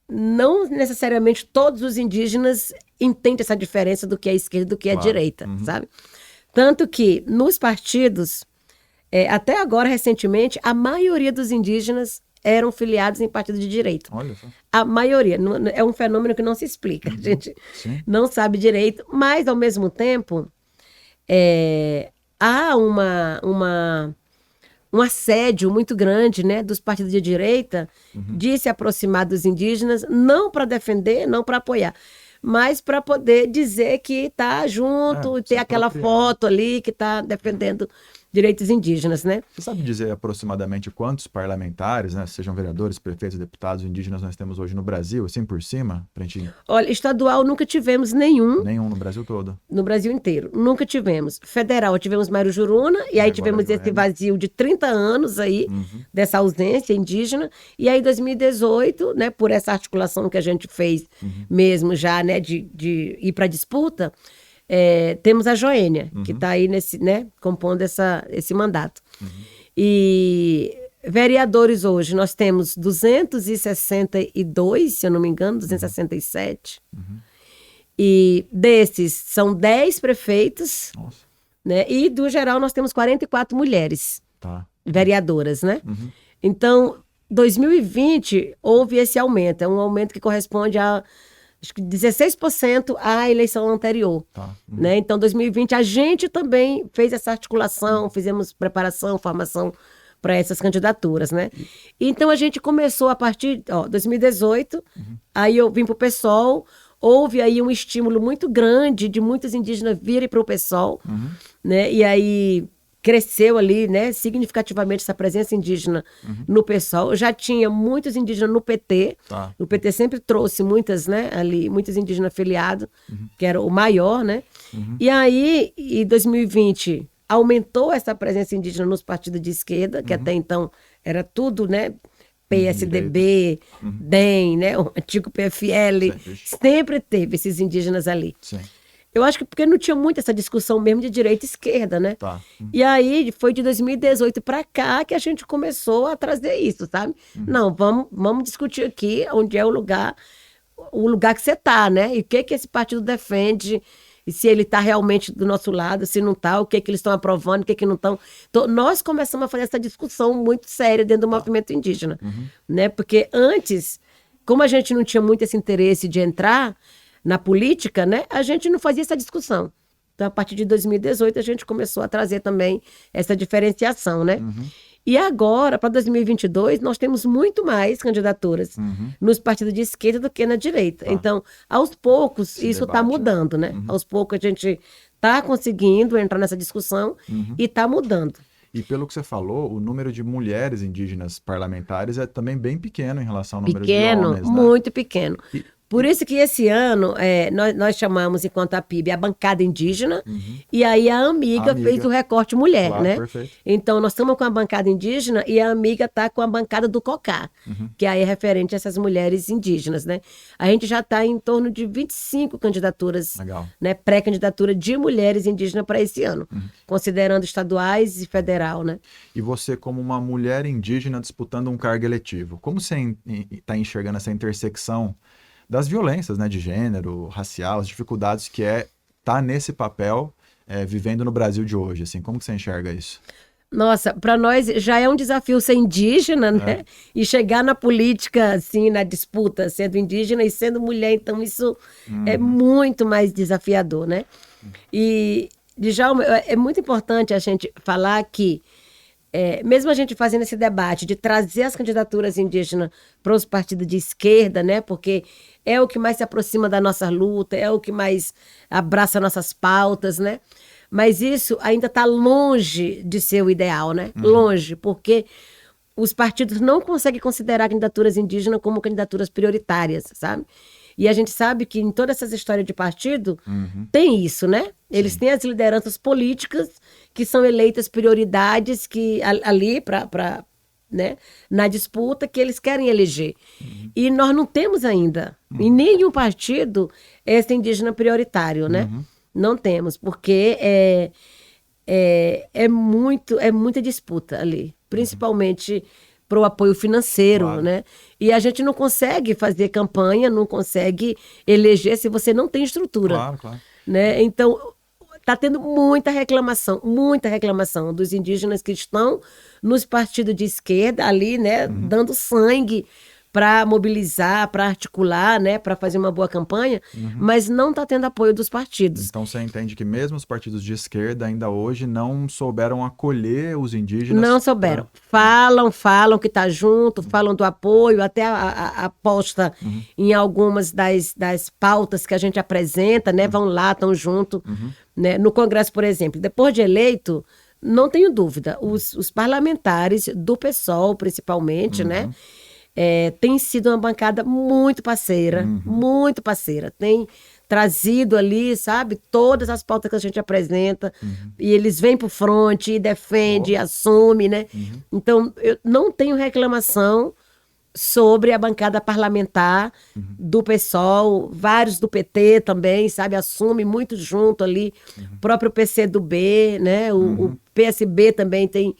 S2: não necessariamente todos os indígenas entendem essa diferença do que é esquerda e do que é direita, sabe? Tanto que nos partidos, até agora, recentemente, a maioria dos indígenas eram filiados em partido de direita.
S1: Olha só.
S2: A maioria. É um fenômeno que não se explica. A gente não sabe direito, mas, ao mesmo tempo, há um assédio muito grande, né, dos partidos de direita de se aproximar dos indígenas, não para defender, não para apoiar, mas para poder dizer que está junto, ter aquela foto ali que está defendendo direitos indígenas, né?
S1: Você sabe dizer aproximadamente quantos parlamentares, né, sejam vereadores, prefeitos, deputados indígenas nós temos hoje no Brasil, assim por cima? Pra gente...
S2: Olha, estadual nunca tivemos nenhum.
S1: Nenhum no Brasil todo?
S2: No Brasil inteiro. Nunca tivemos. Federal, tivemos Marujuruna, e aí tivemos esse vazio de 30 anos aí, dessa ausência indígena. E aí, em 2018, né, por essa articulação que a gente fez mesmo já, né, de ir para a disputa, temos a Joênia, que está aí compondo esse mandato. E vereadores hoje, nós temos 262, se eu não me engano, 267. E desses, são 10 prefeitos.
S1: Nossa.
S2: Né? E, do geral, nós temos 44 mulheres vereadoras, né? Então, 2020, houve esse aumento. É um aumento que corresponde a acho que 16% à eleição anterior. Né? Então, 2020, a gente também fez essa articulação, fizemos preparação, formação para essas candidaturas, né? Então, a gente começou a partir de 2018, aí eu vim para o PSOL, houve aí um estímulo muito grande de muitos indígenas virem para o PSOL, né? E aí cresceu ali, né, significativamente essa presença indígena no PSOL. Já tinha muitos indígenas no PT. O PT sempre trouxe muitos indígenas afiliados, que era o maior, né? E aí, em 2020, aumentou essa presença indígena nos partidos de esquerda, que até então era tudo, né? PSDB, DEM, né? O antigo PFL, sempre teve esses indígenas ali.
S1: Sim.
S2: Eu acho que porque não tinha muito essa discussão mesmo de direita e esquerda, né? E aí foi de 2018 para cá que a gente começou a trazer isso, sabe? Não, vamos discutir aqui onde é o lugar que você tá, né? E o que esse partido defende, e se ele está realmente do nosso lado, se não está, o que eles estão aprovando, o que não estão. Então, nós começamos a fazer essa discussão muito séria dentro do movimento indígena, né? Porque antes, como a gente não tinha muito esse interesse de entrar na política, né, a gente não fazia essa discussão. Então, a partir de 2018, a gente começou a trazer também essa diferenciação, né? E agora, para 2022, nós temos muito mais candidaturas nos partidos de esquerda do que na direita. Então, aos poucos, isso está mudando, né? Aos poucos, a gente está conseguindo entrar nessa discussão e está mudando.
S1: E pelo que você falou, o número de mulheres indígenas parlamentares é também bem pequeno em relação ao número de homens, né?
S2: Muito pequeno. Por isso que esse ano nós chamamos, enquanto a PIB, a bancada indígena, e aí a Amiga fez o recorte mulher,
S1: claro,
S2: né?
S1: Perfeito.
S2: Então, nós estamos com a bancada indígena e a Amiga está com a bancada do COCAR, que aí é referente a essas mulheres indígenas, né? A gente já está em torno de 25 candidaturas, né, pré-candidatura de mulheres indígenas para esse ano, considerando estaduais e federal, né?
S1: E você, como uma mulher indígena disputando um cargo eletivo, como você está enxergando essa intersecção das violências, né, de gênero, racial, as dificuldades que tá nesse papel vivendo no Brasil de hoje, assim, como que você enxerga isso?
S2: Nossa, para nós já é um desafio ser indígena, né? E chegar na política, assim, na disputa, sendo indígena e sendo mulher, então isso é muito mais desafiador, né? E, Djalma, é muito importante a gente falar que mesmo a gente fazendo esse debate de trazer as candidaturas indígenas para os partidos de esquerda, né? Porque é o que mais se aproxima da nossa luta, é o que mais abraça nossas pautas, né? Mas isso ainda está longe de ser o ideal, né? Longe, porque os partidos não conseguem considerar candidaturas indígenas como candidaturas prioritárias, sabe? E a gente sabe que em todas essas histórias de partido tem isso, né? Eles têm as lideranças políticas que são eleitas prioridades que ali né, na disputa que eles querem eleger. E nós não temos ainda, em nenhum partido, esse indígena prioritário, né? Não temos, porque é muita disputa ali, principalmente para o apoio financeiro,
S1: Claro.
S2: né? E a gente não consegue fazer campanha, não consegue eleger se você não tem estrutura,
S1: Claro, claro.
S2: né? Então, está tendo muita reclamação dos indígenas que estão nos partidos de esquerda ali, né, dando sangue para mobilizar, para articular, né, para fazer uma boa campanha, mas não está tendo apoio dos partidos.
S1: Então você entende que mesmo os partidos de esquerda ainda hoje não souberam acolher os indígenas?
S2: Não souberam. Falam que está junto, falam do apoio, até a aposta em algumas das pautas que a gente apresenta, né? Vão lá, estão junto. Né? No Congresso, por exemplo, depois de eleito, não tenho dúvida, os parlamentares do PSOL, principalmente, né? Tem sido uma bancada muito parceira, tem trazido ali, sabe, todas as pautas que a gente apresenta, e eles vêm para o fronte e defende, assume, né? Então, eu não tenho reclamação sobre a bancada parlamentar do PSOL, vários do PT também, sabe, assume muito junto ali, o próprio PCdoB, né, o PSB também tem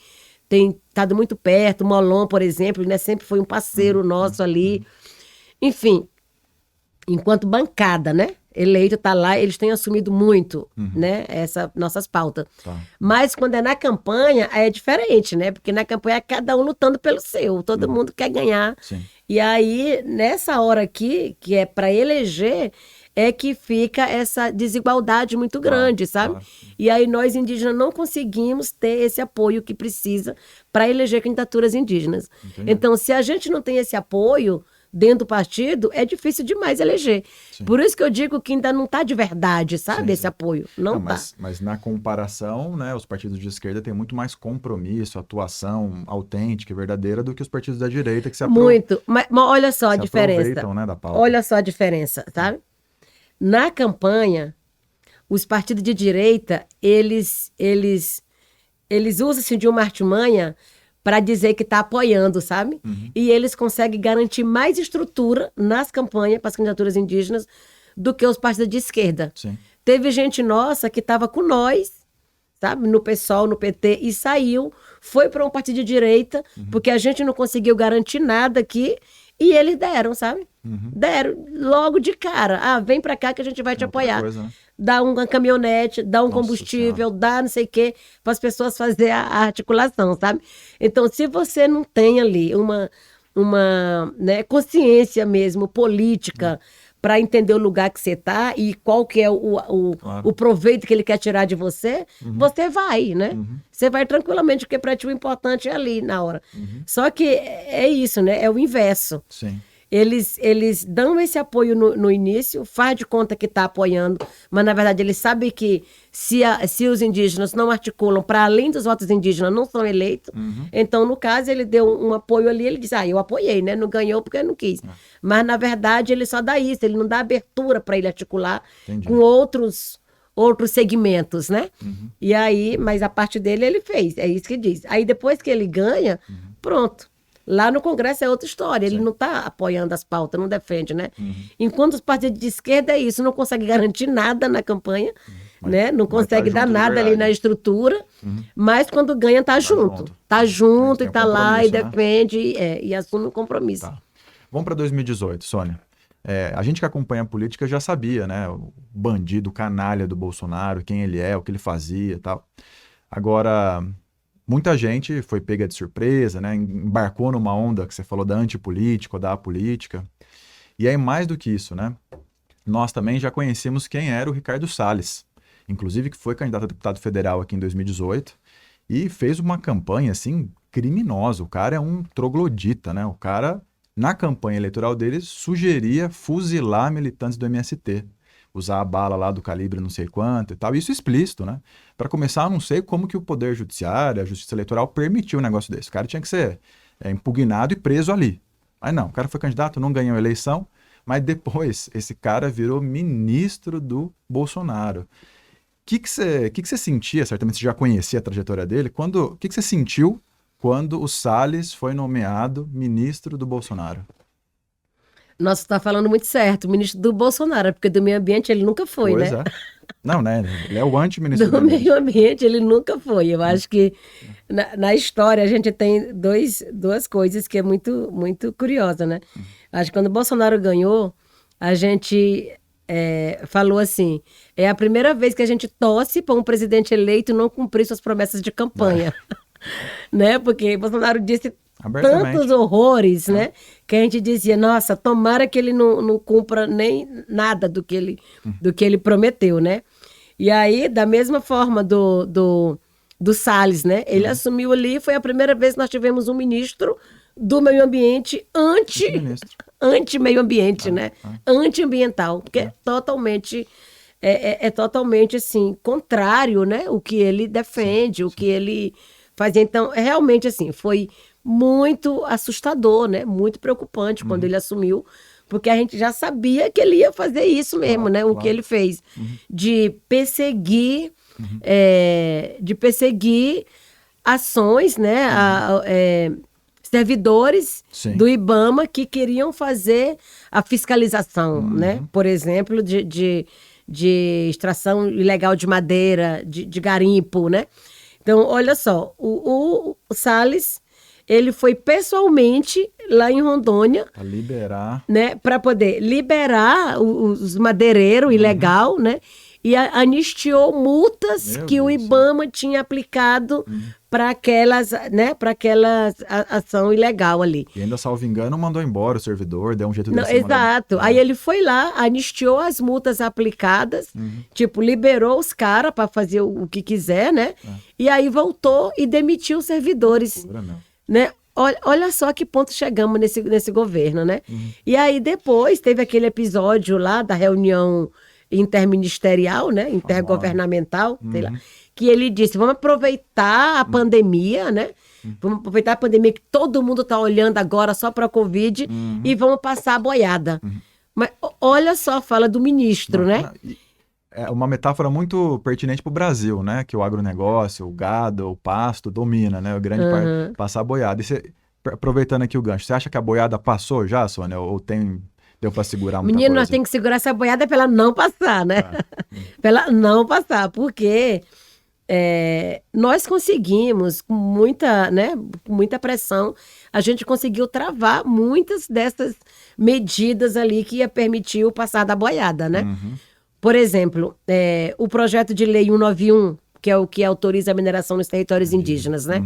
S2: estado muito perto, o Molon, por exemplo, né, sempre foi um parceiro nosso ali. Enfim, enquanto bancada, né, eleito está lá, eles têm assumido muito, né, essas nossas pautas.
S1: Tá.
S2: Mas quando é na campanha, é diferente, né, porque na campanha é cada um lutando pelo seu, todo mundo quer ganhar.
S1: Sim.
S2: E aí, nessa hora aqui, que é para eleger, é que fica essa desigualdade muito grande, sabe?
S1: claro.
S2: E aí nós indígenas não conseguimos ter esse apoio que precisa para eleger candidaturas indígenas.
S1: Entendi.
S2: Então, se a gente não tem esse apoio dentro do partido, é difícil demais eleger. Por isso que eu digo que ainda não está de verdade, sabe, esse apoio. Não está.
S1: Mas na comparação, né, os partidos de esquerda têm muito mais compromisso, atuação autêntica e verdadeira do que os partidos da direita que
S2: Muito. Mas olha só a
S1: se
S2: diferença.
S1: aproveitam, né, da pauta.
S2: Olha só a diferença, sabe? Na campanha, os partidos de direita, eles usam-se de uma artimanha para dizer que está apoiando, sabe? E eles conseguem garantir mais estrutura nas campanhas para as candidaturas indígenas do que os partidos de esquerda.
S1: Sim.
S2: Teve gente nossa que estava com nós, sabe? No PSOL, no PT, e saiu, foi para um partido de direita, porque a gente não conseguiu garantir nada aqui, e eles deram, sabe? Deram logo de cara. Vem para cá que a gente vai te
S1: outra
S2: apoiar.
S1: coisa, né?
S2: Dá uma caminhonete, dá um
S1: Nossa
S2: combustível, dá não sei o quê, para as pessoas fazerem a articulação, sabe? Então, se você não tem ali uma né, consciência mesmo política para entender o lugar que você está e qual que é o proveito que ele quer tirar de você, você vai, né? Você vai tranquilamente, porque para ti o importante é ali na hora. Só que é isso, né? É o inverso.
S1: Sim.
S2: Eles dão esse apoio no início, faz de conta que está apoiando, mas na verdade eles sabem que se os indígenas não articulam para além dos votos indígenas, não são eleitos. Então, no caso, ele deu um apoio ali, ele disse, eu apoiei, né? Não ganhou porque eu não quis. Mas, na verdade, ele só dá isso, ele não dá abertura para ele articular com outros segmentos, né? E aí, mas a parte dele ele fez, é isso que diz. Aí, depois que ele ganha, pronto. Lá no Congresso é outra história, ele não está apoiando as pautas, não defende, né? Enquanto os partidos de esquerda é isso, não consegue garantir nada na campanha, né? Não consegue dar nada ali na estrutura, mas quando ganha tá junto. Tá junto
S1: Tem
S2: e tá lá e
S1: compromisso, né?
S2: defende e assume o compromisso.
S1: Tá. Vamos para 2018, Sônia. A gente que acompanha a política já sabia, né? O bandido, o canalha do Bolsonaro, quem ele é, o que ele fazia e tal. Agora, muita gente foi pega de surpresa, né? Embarcou numa onda que você falou da antipolítica ou da apolítica. E aí, mais do que isso, né? Nós também já conhecemos quem era o Ricardo Salles, inclusive que foi candidato a deputado federal aqui em 2018 e fez uma campanha, assim, criminosa. O cara é um troglodita, né? O cara, na campanha eleitoral dele, sugeria fuzilar militantes do MST. Usar a bala lá do calibre não sei quanto e tal. Isso explícito, né? Para começar, eu não sei como que o Poder Judiciário, a Justiça Eleitoral permitiu um negócio desse. O cara tinha que ser impugnado e preso ali. Mas não, o cara foi candidato, não ganhou a eleição, mas depois esse cara virou ministro do Bolsonaro. O que você sentia, certamente você já conhecia a trajetória dele, o que você sentiu quando o Salles foi nomeado ministro do Bolsonaro?
S2: Nossa, você tá falando muito certo, ministro do Bolsonaro, porque do meio ambiente ele nunca foi,
S1: Pois
S2: né?
S1: é. Não, né? Ele é o anti-ministro do
S2: Do
S1: ambiente.
S2: meio ambiente ele nunca foi. Eu acho que na história a gente tem duas coisas que é muito, muito curiosa, né? Acho que quando o Bolsonaro ganhou, a gente falou assim: é a primeira vez que a gente torce para um presidente eleito não cumprir suas promessas de campanha. Né? Porque Bolsonaro disse
S1: Abertamente.
S2: tantos horrores, né? Que a gente dizia, nossa, tomara que ele não cumpra nem nada do que ele prometeu, né? E aí, da mesma forma do Salles, né? Ele assumiu ali, foi a primeira vez que nós tivemos um ministro do meio ambiente
S1: Ministro.
S2: anti-meio ambiente, né? Anti-ambiental, porque é totalmente assim, contrário, né? O que ele defende, o que ele fazia. Então, realmente assim, foi muito assustador, né? Muito preocupante quando ele assumiu, porque a gente já sabia que ele ia fazer isso mesmo, né? O que ele fez de perseguir, ações, né? Servidores
S1: Sim.
S2: do IBAMA que queriam fazer a fiscalização, né? Por exemplo, de extração ilegal de madeira, de garimpo, né? Então, olha só, o Salles, ele foi pessoalmente lá em Rondônia,
S1: Para liberar.
S2: né, para poder liberar os madeireiros ilegal, né? E anistiou multas
S1: Meu
S2: que o
S1: Deus do
S2: IBAMA tinha aplicado para aquelas, né, para aquela ação ilegal ali.
S1: E ainda, salvo engano, mandou embora o servidor, deu um jeito
S2: Não,
S1: dele ser mandado.
S2: exato. Aí ele foi lá, anistiou as multas aplicadas, tipo, liberou os caras para fazer o que quiser, né? E aí voltou e demitiu os servidores,
S1: Loucura, meu.
S2: né? Olha só que ponto chegamos nesse governo, né? E aí depois teve aquele episódio lá da reunião interministerial, né? Intergovernamental, sei lá, que ele disse, vamos aproveitar a pandemia, né? Vamos aproveitar a pandemia que todo mundo está olhando agora só para a Covid e vamos passar a boiada. Mas olha só a fala do ministro, né?
S1: É uma metáfora muito pertinente para o Brasil, né? Que o agronegócio, o gado, o pasto domina, né? O grande passar a boiada. E aproveitando aqui o gancho, você acha que a boiada passou já, Sônia? Ou deu para segurar muita
S2: Menino,
S1: coisa?
S2: nós temos que segurar essa boiada para ela não passar, né? Para ela não passar, porque nós conseguimos, com muita, né, com muita pressão, a gente conseguiu travar muitas dessas medidas ali que ia permitir o passar da boiada, né? Por exemplo, o projeto de lei 191, que é o que autoriza a mineração nos territórios indígenas, né?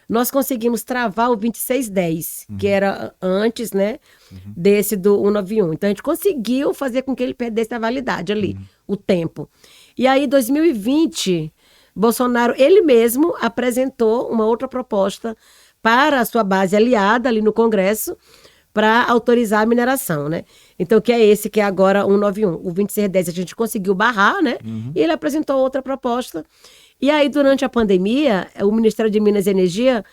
S2: Nós conseguimos travar o 2610, que era antes, né, desse do 191. Então, a gente conseguiu fazer com que ele perdesse a validade ali, o tempo. E aí, em 2020, Bolsonaro, ele mesmo, apresentou uma outra proposta para a sua base aliada ali no Congresso, para autorizar a mineração, né? Então, que é esse que é agora 191. O 2610 a gente conseguiu barrar, né? E ele apresentou outra proposta. E aí, durante a pandemia, o Ministério de Minas e Energia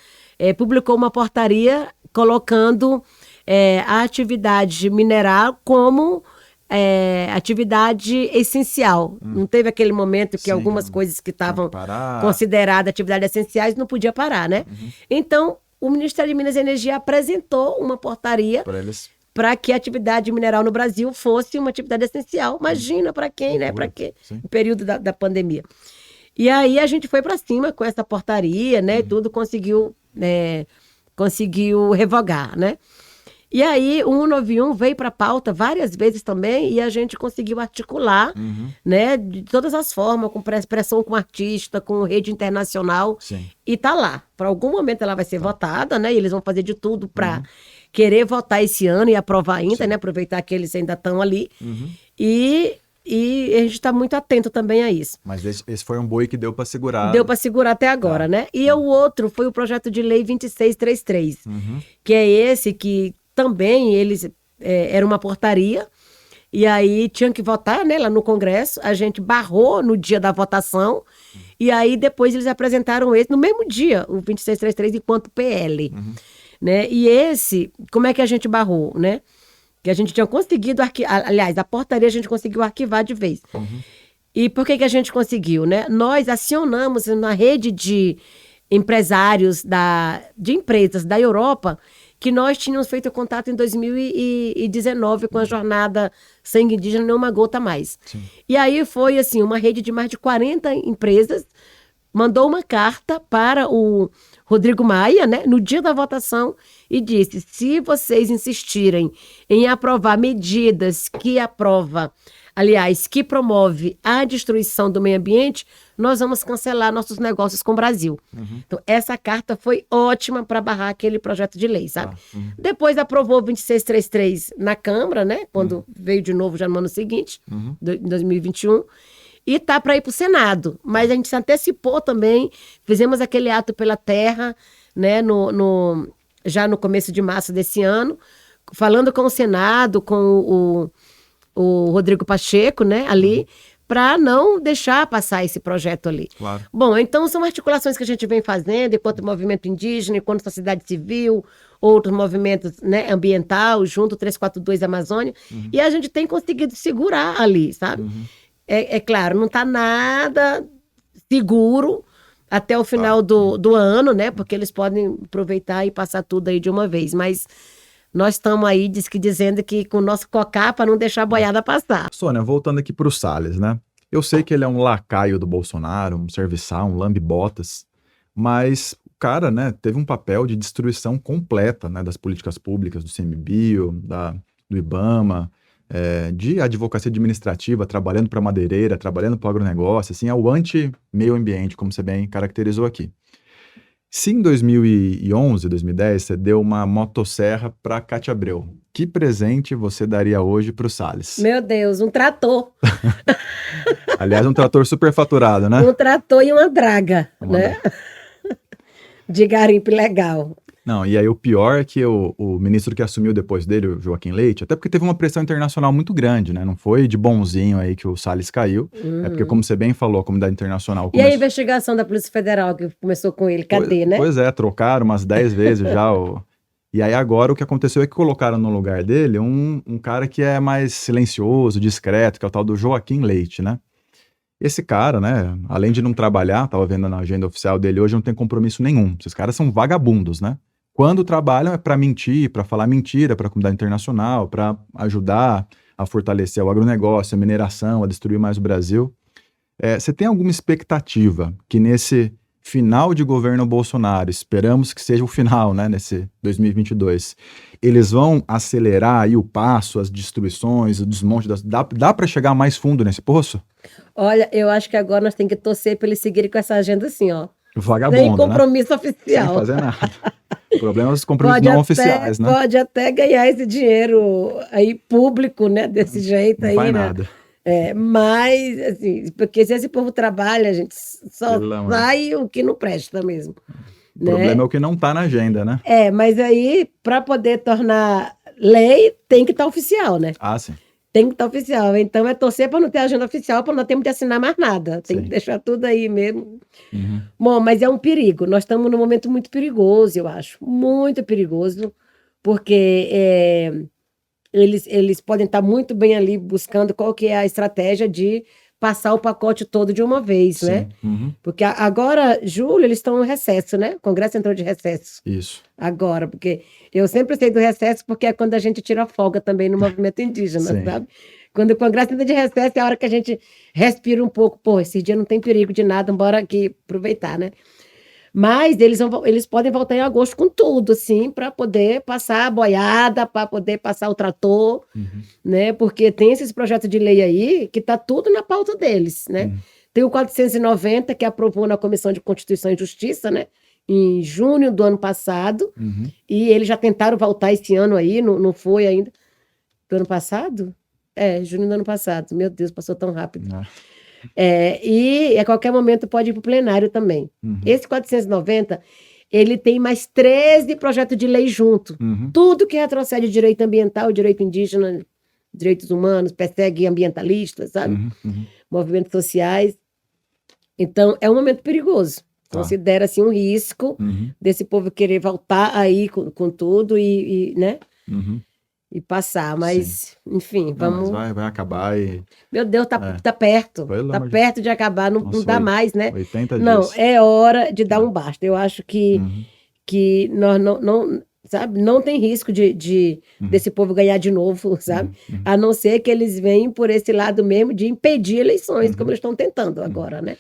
S2: publicou uma portaria colocando a atividade mineral como atividade essencial. Não teve aquele momento que
S1: Sim,
S2: algumas coisas que estavam
S1: parar.
S2: consideradas atividades essenciais não podia parar, né? Então, o Ministério de Minas e Energia apresentou uma portaria
S1: Para eles.
S2: para que a atividade mineral no Brasil fosse uma atividade essencial. Imagina para quem, né? Para quê?
S1: Sim.
S2: No período da pandemia. E aí a gente foi para cima com essa portaria, né? E tudo conseguiu revogar, né? E aí o 191 veio para a pauta várias vezes também e a gente conseguiu articular, né? De todas as formas, com pressão com artista, com rede internacional.
S1: Sim.
S2: E tá lá. Para algum momento ela vai ser votada, né? E eles vão fazer de tudo para querer votar esse ano e aprovar ainda, né? Aproveitar que eles ainda estão ali. E E a gente está muito atento também a isso.
S1: Mas esse foi um boi que deu para segurar.
S2: Deu para segurar até agora, né? E o outro foi o projeto de lei 2633, que é esse que também eles era uma portaria, e aí tinham que votar, né, lá no Congresso. A gente barrou no dia da votação, e aí depois eles apresentaram esse no mesmo dia, o 2633, enquanto PL. Né? E esse, como é que a gente barrou, né? Que a gente tinha conseguido aliás, a portaria a gente conseguiu arquivar de vez. E por que a gente conseguiu, né? Nós acionamos na rede de empresários de empresas da Europa, que nós tínhamos feito contato em 2019 com a jornada Sangue Indígena Nem Uma Gota Mais. Sim. E aí foi assim, uma rede de mais de 40 empresas, mandou uma carta para o Rodrigo Maia, né, no dia da votação, e disse: se vocês insistirem em aprovar medidas que promove a destruição do meio ambiente, nós vamos cancelar nossos negócios com o Brasil. Então, essa carta foi ótima para barrar aquele projeto de lei, sabe? Depois aprovou o 2633 na Câmara, né, quando veio de novo já no ano seguinte, em 2021, e tá para ir para o Senado. Mas a gente se antecipou também, fizemos aquele ato pela terra, né, já no começo de março desse ano, falando com o Senado, com o Rodrigo Pacheco, né, ali, para não deixar passar esse projeto ali.
S1: Claro.
S2: Bom, então são articulações que a gente vem fazendo, enquanto movimento indígena, enquanto sociedade civil, outros movimentos, né, ambiental, junto 342 Amazônia, e a gente tem conseguido segurar ali, sabe? É claro, não está nada seguro até o final do ano, né? Porque eles podem aproveitar e passar tudo aí de uma vez. Mas nós estamos aí, dizendo que com o nosso cocá para não deixar a boiada passar.
S1: Sônia, voltando aqui para o Salles, né? Eu sei que ele é um lacaio do Bolsonaro, um serviçal, um lambe-botas, mas o cara, né, teve um papel de destruição completa, né, das políticas públicas, do CMBio, do IBAMA, de advocacia administrativa, trabalhando para a madeireira, trabalhando para o agronegócio, assim, é o anti-meio ambiente, como você bem caracterizou aqui. Se em 2011, 2010, você deu uma motosserra para Cátia Abreu, que presente você daria hoje para o Salles?
S2: Meu Deus, um trator.
S1: Aliás, um trator superfaturado, né?
S2: Um trator e uma draga, né? De garimpo legal.
S1: Não, e aí o pior é que o ministro que assumiu depois dele, o Joaquim Leite, até porque teve uma pressão internacional muito grande, né? Não foi de bonzinho aí que o Salles caiu, é porque, como você bem falou, a comunidade internacional...
S2: E a investigação da Polícia Federal que começou com ele, cadê, né?
S1: Pois é, trocaram umas 10 vezes já. E aí agora o que aconteceu é que colocaram no lugar dele um cara que é mais silencioso, discreto, que é o tal do Joaquim Leite, né? Esse cara, né, além de não trabalhar, tava vendo na agenda oficial dele hoje, não tem compromisso nenhum. Esses caras são vagabundos, né? Quando trabalham é para mentir, para falar mentira para a comunidade internacional, para ajudar a fortalecer o agronegócio, a mineração, a destruir mais o Brasil. Você tem alguma expectativa que nesse final de governo Bolsonaro, esperamos que seja o final, né, nesse 2022, eles vão acelerar aí o passo, as destruições, o desmonte dá para chegar mais fundo nesse poço?
S2: Olha, eu acho que agora nós temos que torcer para eles seguirem com essa agenda assim, ó.
S1: Vagabundo,
S2: sem compromisso, né? Oficial.
S1: Sem fazer nada. O problema é os compromissos não oficiais, né?
S2: Pode até ganhar esse dinheiro aí público, né? Desse jeito
S1: não
S2: aí,
S1: faz
S2: né?
S1: Nada.
S2: Mas, assim, porque se esse povo trabalha, gente, só sai o que não presta mesmo.
S1: O problema é o que não está na agenda, né?
S2: Mas aí, para poder tornar lei, tem que estar oficial, né?
S1: Ah, sim.
S2: Tem que estar oficial. Então, é torcer para não ter agenda oficial, para não termos de assinar mais nada. Tem que deixar tudo aí mesmo. Bom, mas é um perigo. Nós estamos num momento muito perigoso, eu acho. Muito perigoso, porque eles podem estar muito bem ali buscando qual que é a estratégia de passar o pacote todo de uma vez, né? Porque agora, julho, eles estão em recesso, né? O Congresso entrou de recesso.
S1: Isso.
S2: Agora, porque eu sempre sei do recesso, porque é quando a gente tira folga também no movimento indígena, sabe? Quando o Congresso entra de recesso, é a hora que a gente respira um pouco. Pô, esse dia não tem perigo de nada, bora aqui aproveitar, né? Mas eles podem voltar em agosto com tudo, assim, para poder passar a boiada, para poder passar o trator, né? Porque tem esses projetos de lei aí que tá tudo na pauta deles, né? Tem o 490, que aprovou na Comissão de Constituição e Justiça, né? Em junho do ano passado. E eles já tentaram voltar esse ano aí, não foi ainda. Do ano passado? junho do ano passado. Meu Deus, passou tão rápido.
S1: né?
S2: E a qualquer momento pode ir para o plenário também.
S1: Uhum.
S2: Esse 490, ele tem mais 13 projetos de lei junto.
S1: Uhum.
S2: Tudo que retrocede direito ambiental, direito indígena, direitos humanos, persegue ambientalistas, sabe?
S1: Uhum.
S2: Movimentos sociais. Então, é um momento perigoso.
S1: Tá.
S2: Considera-se um risco
S1: Uhum.
S2: desse povo querer voltar aí com tudo né?
S1: Uhum.
S2: E passar. Mas, enfim,
S1: Não,
S2: vamos...
S1: mas vai acabar e...
S2: Meu Deus, tá perto.
S1: Pelo
S2: Tá
S1: amor de-
S2: perto de acabar, não
S1: Nossa,
S2: dá mais, né?
S1: 80
S2: Não,
S1: dias.
S2: é hora de dar um basta. Eu acho
S1: Uhum.
S2: que nós não, sabe, não tem risco desse povo ganhar de novo, sabe?
S1: Uhum.
S2: A não ser que eles venham por esse lado mesmo de impedir eleições, como eles estão tentando agora, né?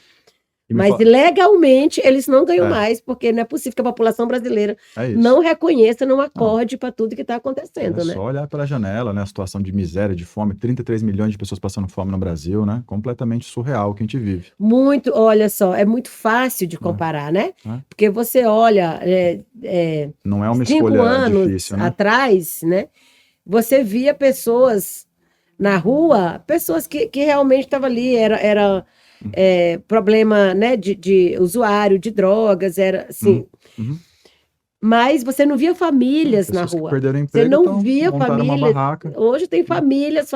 S1: E me
S2: Mas
S1: fala-
S2: legalmente eles não ganham
S1: É.
S2: mais, porque não é possível que a população brasileira
S1: É isso.
S2: não reconheça, não acorde para tudo que está acontecendo,
S1: É
S2: né?
S1: só olhar pela janela, né? A situação de miséria, de fome, 33 milhões de pessoas passando fome no Brasil, né? Completamente surreal o que a gente vive.
S2: Muito, olha só, é muito fácil de comparar, né?
S1: É.
S2: Porque você olha,
S1: Não é uma
S2: 5
S1: escolha
S2: anos
S1: difícil, né?
S2: atrás, né? Você via pessoas na rua, pessoas que realmente estavam ali, era problema, né, de usuário de drogas, era assim.
S1: Uhum.
S2: Mas você não via famílias na
S1: Pessoas que
S2: rua.
S1: perderam
S2: Você
S1: emprego,
S2: não
S1: então
S2: via
S1: montaram uma
S2: famílias.
S1: barraca.
S2: Hoje tem famílias,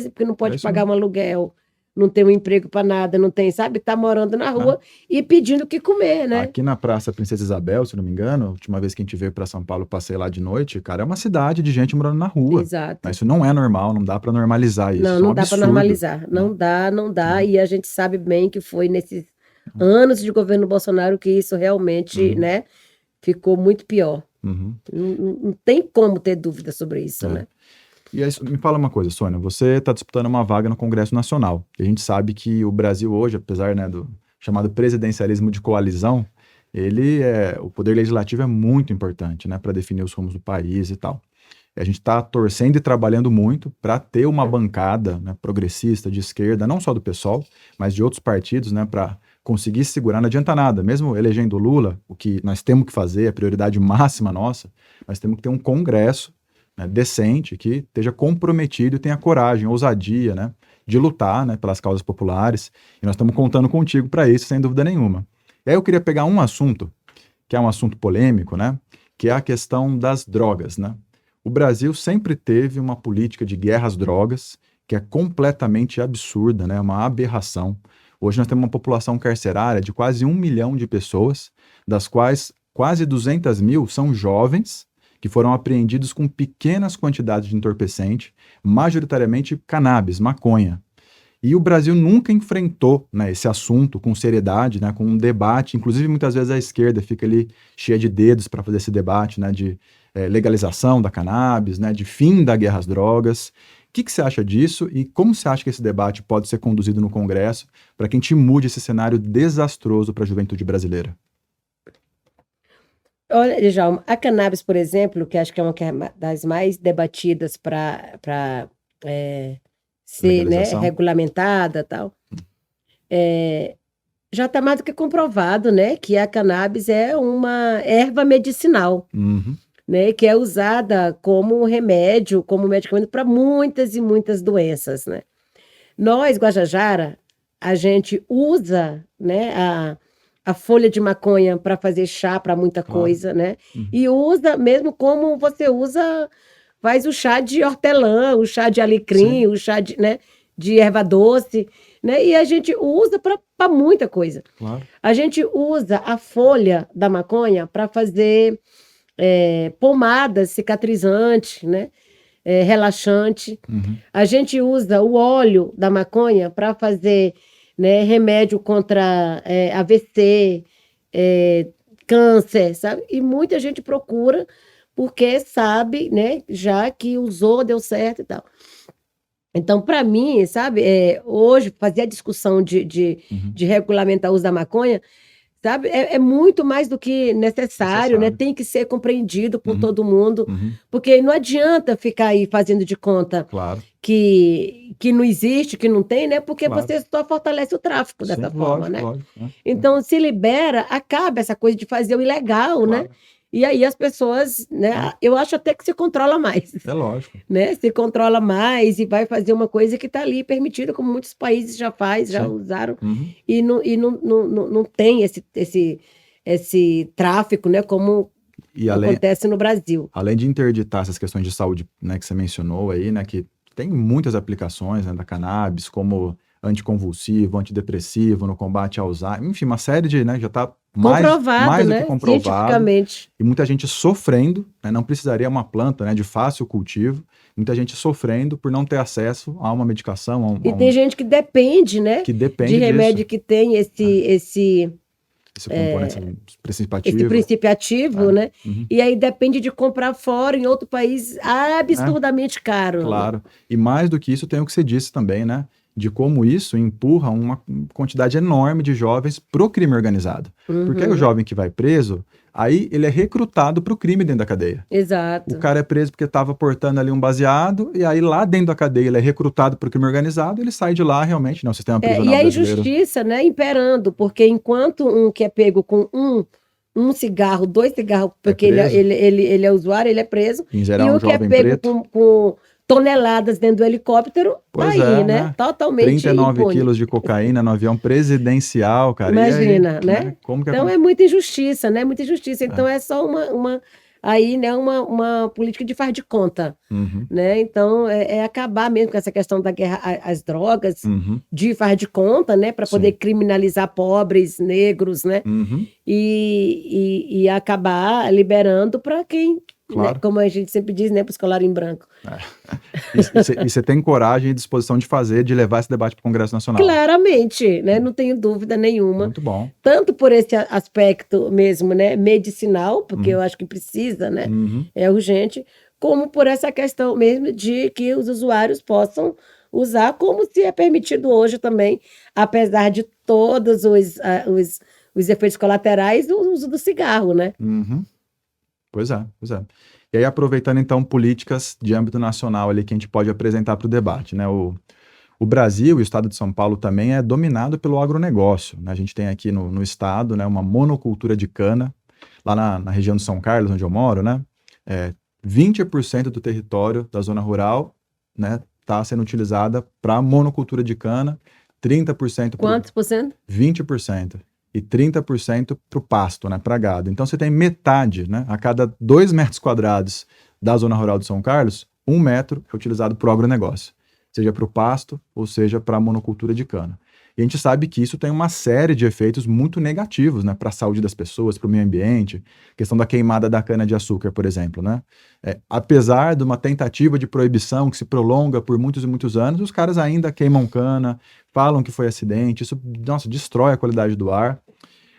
S2: porque não
S1: É
S2: pode
S1: isso
S2: pagar
S1: mesmo.
S2: um aluguel, não tem um emprego para nada, não tem, sabe? Tá morando na rua e pedindo o que comer, né?
S1: Aqui na Praça Princesa Isabel, se não me engano, a última vez que a gente veio para São Paulo, passei lá de noite, cara, é uma cidade de gente morando na rua.
S2: Exato.
S1: Mas isso não é normal, não dá para normalizar isso.
S2: Não,
S1: Isso é um
S2: não dá para
S1: absurdo.
S2: normalizar. Não dá. E a gente sabe bem que foi nesses anos de governo Bolsonaro que isso realmente, né, ficou muito pior.
S1: Uhum.
S2: Não tem como ter dúvida sobre isso, né?
S1: E aí, me fala uma coisa, Sônia, você está disputando uma vaga no Congresso Nacional. E a gente sabe que o Brasil hoje, apesar, né, do chamado presidencialismo de coalizão, o poder legislativo é muito importante, né, para definir os rumos do país e tal. E a gente está torcendo e trabalhando muito para ter uma bancada, né, progressista, de esquerda, não só do PSOL, mas de outros partidos, né, para conseguir segurar. Não adianta nada, mesmo elegendo o Lula, o que nós temos que fazer, a prioridade máxima nossa, nós temos que ter um Congresso, né, decente, que esteja comprometido e tenha coragem, ousadia, né, de lutar, né, pelas causas populares. E nós estamos contando contigo para isso, sem dúvida nenhuma. E aí eu queria pegar um assunto, que é um assunto polêmico, né, que é a questão das drogas, né? O Brasil sempre teve uma política de guerra às drogas que é completamente absurda, né? Uma aberração. Hoje nós temos uma população carcerária de quase 1 milhão de pessoas, das quais quase 200 mil são jovens que foram apreendidos com pequenas quantidades de entorpecente, majoritariamente cannabis, maconha. E o Brasil nunca enfrentou, né, esse assunto com seriedade, né, com um debate. Inclusive, muitas vezes a esquerda fica ali cheia de dedos para fazer esse debate, né, de legalização da cannabis, né, de fim da guerra às drogas. O que você acha disso e como você acha que esse debate pode ser conduzido no Congresso para que a gente mude esse cenário desastroso para a juventude brasileira?
S2: Olha, Djalma, a cannabis, por exemplo, que acho que é uma das mais debatidas para ser, né,
S1: Legalização?
S2: regulamentada e tal, já está mais do que comprovado, né, que a cannabis é uma erva medicinal,
S1: Uhum.
S2: né, que é usada como remédio, como medicamento para muitas e muitas doenças, né? Nós, Guajajara, a gente usa, né, a folha de maconha para fazer chá para muita
S1: Claro.
S2: coisa, né? E usa mesmo como você faz o chá de hortelã, o chá de alecrim,
S1: Sim.
S2: o chá de, né, de erva doce, né? E a gente usa para muita coisa.
S1: Claro.
S2: A gente usa a folha da maconha para fazer pomadas cicatrizantes, né? Relaxante.
S1: Uhum.
S2: A gente usa o óleo da maconha para fazer, né, remédio contra AVC, câncer, sabe? E muita gente procura porque sabe, né, já que usou, deu certo e tal. Então, para mim, sabe, hoje fazer a discussão de regulamentar o uso da maconha, sabe, é muito mais do que necessário, né? Tem que ser compreendido por todo mundo, porque não adianta ficar aí fazendo de conta
S1: Claro.
S2: que não existe, que não tem, né? Porque
S1: Claro.
S2: você só fortalece o tráfico dessa
S1: Sim,
S2: forma,
S1: lógico,
S2: né?
S1: lógico, né?
S2: Então, se libera, acaba essa coisa de fazer o ilegal, né?
S1: Claro.
S2: E aí as pessoas, né? Eu acho até que se controla mais,
S1: É lógico.
S2: né? Se controla mais e vai fazer uma coisa que está ali permitida, como muitos países já já
S1: Sim.
S2: usaram,
S1: Uhum.
S2: e não tem esse tráfico, né? Como
S1: E
S2: acontece no Brasil.
S1: além de interditar essas questões de saúde, né, que você mencionou aí, né, que tem muitas aplicações, né, da cannabis, como anticonvulsivo, antidepressivo, no combate ao Alzheimer, enfim, uma série de, né, já está
S2: Comprovado,
S1: mais do que
S2: né?
S1: comprovado,
S2: Cientificamente.
S1: e muita gente sofrendo, né, não precisaria uma planta, né, de fácil cultivo, muita gente sofrendo por não ter acesso a uma medicação,
S2: E tem gente que depende, né?
S1: que
S2: De
S1: depende
S2: remédio
S1: disso,
S2: que tem esse
S1: componente
S2: esse
S1: principativo.
S2: princípio ativo,
S1: É.
S2: né?
S1: Uhum.
S2: E aí depende de comprar fora em outro país absurdamente caro.
S1: Claro. E mais do que isso, tem o que você disse também, né? De como isso empurra uma quantidade enorme de jovens pro crime organizado. Porque aí o jovem que vai preso, aí ele é recrutado pro crime dentro da cadeia.
S2: Exato.
S1: O cara é preso porque estava portando ali um baseado, e aí lá dentro da cadeia ele é recrutado pro crime organizado, ele sai de lá realmente, não, o sistema
S2: E
S1: prisional
S2: a
S1: brasileiro.
S2: injustiça, né, imperando, porque enquanto um que é pego com um cigarro, 2 cigarros, porque
S1: preso.
S2: ele é usuário, ele é preso,
S1: Em geral,
S2: e
S1: um
S2: o que é
S1: jovem
S2: pego
S1: preto.
S2: com toneladas dentro do helicóptero, tá
S1: Pois
S2: aí,
S1: é,
S2: né?
S1: né?
S2: Totalmente
S1: 39
S2: impune.
S1: quilos de cocaína no avião presidencial, cara. E aí,
S2: Imagina, né?
S1: Como que
S2: Então é muita injustiça, né? Muita injustiça. Então é só aí, né, uma política de faz de conta,
S1: Uhum,
S2: né? Então é acabar mesmo com essa questão da guerra às drogas,
S1: uhum,
S2: de faz de conta, né? Para poder
S1: sim.
S2: criminalizar pobres, negros, né?
S1: Uhum,
S2: E acabar liberando para quem, né?
S1: claro.
S2: Como a gente sempre diz, né? Para os colarinhos brancos.
S1: E você tem coragem e disposição de fazer, de levar esse debate para o Congresso Nacional.
S2: Claramente, né? Não tenho dúvida nenhuma.
S1: Muito bom.
S2: Tanto por esse aspecto mesmo, né, medicinal, porque
S1: Uhum.
S2: eu acho que precisa, né,
S1: Uhum,
S2: é urgente, como por essa questão mesmo de que os usuários possam usar, como se é permitido hoje também, apesar de todos os efeitos colaterais, o uso do cigarro, né?
S1: uhum. Pois é, pois é. E aí, aproveitando então políticas de âmbito nacional ali que a gente pode apresentar para o debate, né? O Brasil e o estado de São Paulo também é dominado pelo agronegócio, né? A gente tem aqui no estado, né, uma monocultura de cana, lá na região de São Carlos, onde eu moro, né? 20% do território da zona rural, né, está sendo utilizada para monocultura de cana, 30% para
S2: Quantos por cento?
S1: 20% e 30% para o pasto, né, para gado. Então você tem metade, né, a cada 2 metros quadrados da zona rural de São Carlos, 1 metro é utilizado para o agronegócio, seja para o pasto ou seja para a monocultura de cana. E a gente sabe que isso tem uma série de efeitos muito negativos, né, para a saúde das pessoas, para o meio ambiente, questão da queimada da cana-de-açúcar, por exemplo, né? Apesar de uma tentativa de proibição que se prolonga por muitos e muitos anos, os caras ainda queimam cana, falam que foi acidente, isso, nossa, destrói a qualidade do ar.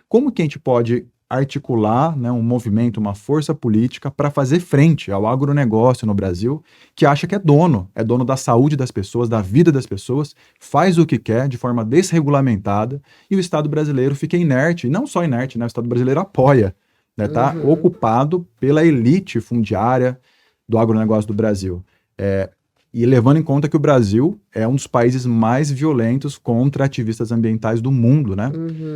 S1: Como que a gente pode articular, né, um movimento, uma força política para fazer frente ao agronegócio no Brasil, que acha que é dono da saúde das pessoas, da vida das pessoas, faz o que quer de forma desregulamentada, e o Estado brasileiro fica inerte, e não só inerte, né, o Estado brasileiro apoia, né, tá ocupado pela elite fundiária do agronegócio do Brasil. E levando em conta que o Brasil é um dos países mais violentos contra ativistas ambientais do mundo, né?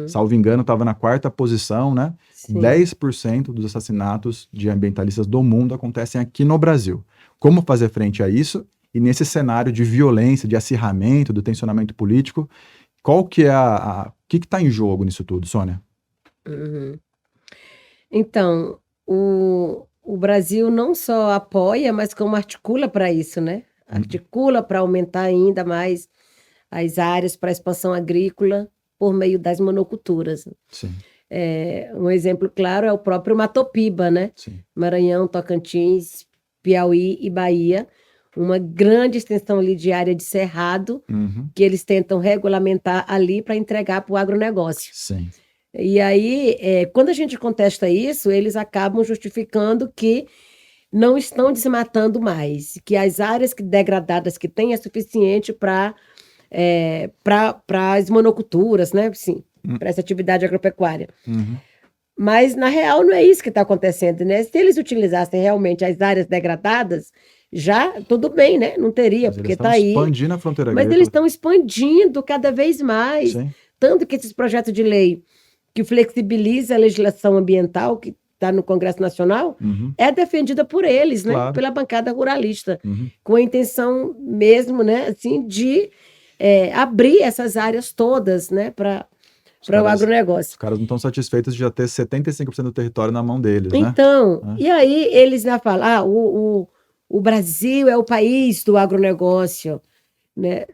S1: Salvo engano, estava na 4ª posição, né?
S2: Sim.
S1: 10% dos assassinatos de ambientalistas do mundo acontecem aqui no Brasil. Como fazer frente a isso? E nesse cenário de violência, de acirramento, do tensionamento político, qual que é o que está em jogo nisso tudo, Sônia?
S2: Então, o Brasil não só apoia, mas como articula para isso, né? Articula para aumentar ainda mais as áreas para a expansão agrícola por meio das monoculturas.
S1: Sim,
S2: Um exemplo claro é o próprio Matopiba, né?
S1: sim.
S2: Maranhão, Tocantins, Piauí e Bahia, uma grande extensão ali de área de cerrado
S1: Uhum,
S2: que eles tentam regulamentar ali para entregar para o agronegócio.
S1: sim.
S2: E aí, quando a gente contesta isso, eles acabam justificando que não estão desmatando mais, que as áreas degradadas que têm é suficiente para as monoculturas, né? Sim, para essa atividade agropecuária.
S1: Uhum.
S2: Mas, na real, não é isso que está acontecendo, né? Se eles utilizassem realmente as áreas degradadas, já tudo bem, né? Não teria,
S1: Mas
S2: porque
S1: eles
S2: está
S1: estão
S2: aí.
S1: expandindo a fronteira
S2: Mas
S1: agrícola.
S2: eles estão expandindo cada vez mais.
S1: Sim.
S2: Tanto que esses projetos de lei que flexibiliza a legislação ambiental, que está no Congresso Nacional, é defendida por eles, né?
S1: Claro.
S2: Pela bancada ruralista, com a intenção mesmo, né? Assim, de abrir essas áreas todas, né? Para o agronegócio.
S1: Os caras não estão satisfeitos de já ter 75% do território na mão deles, né?
S2: Então, e aí eles já falam, o Brasil é o país do agronegócio, né?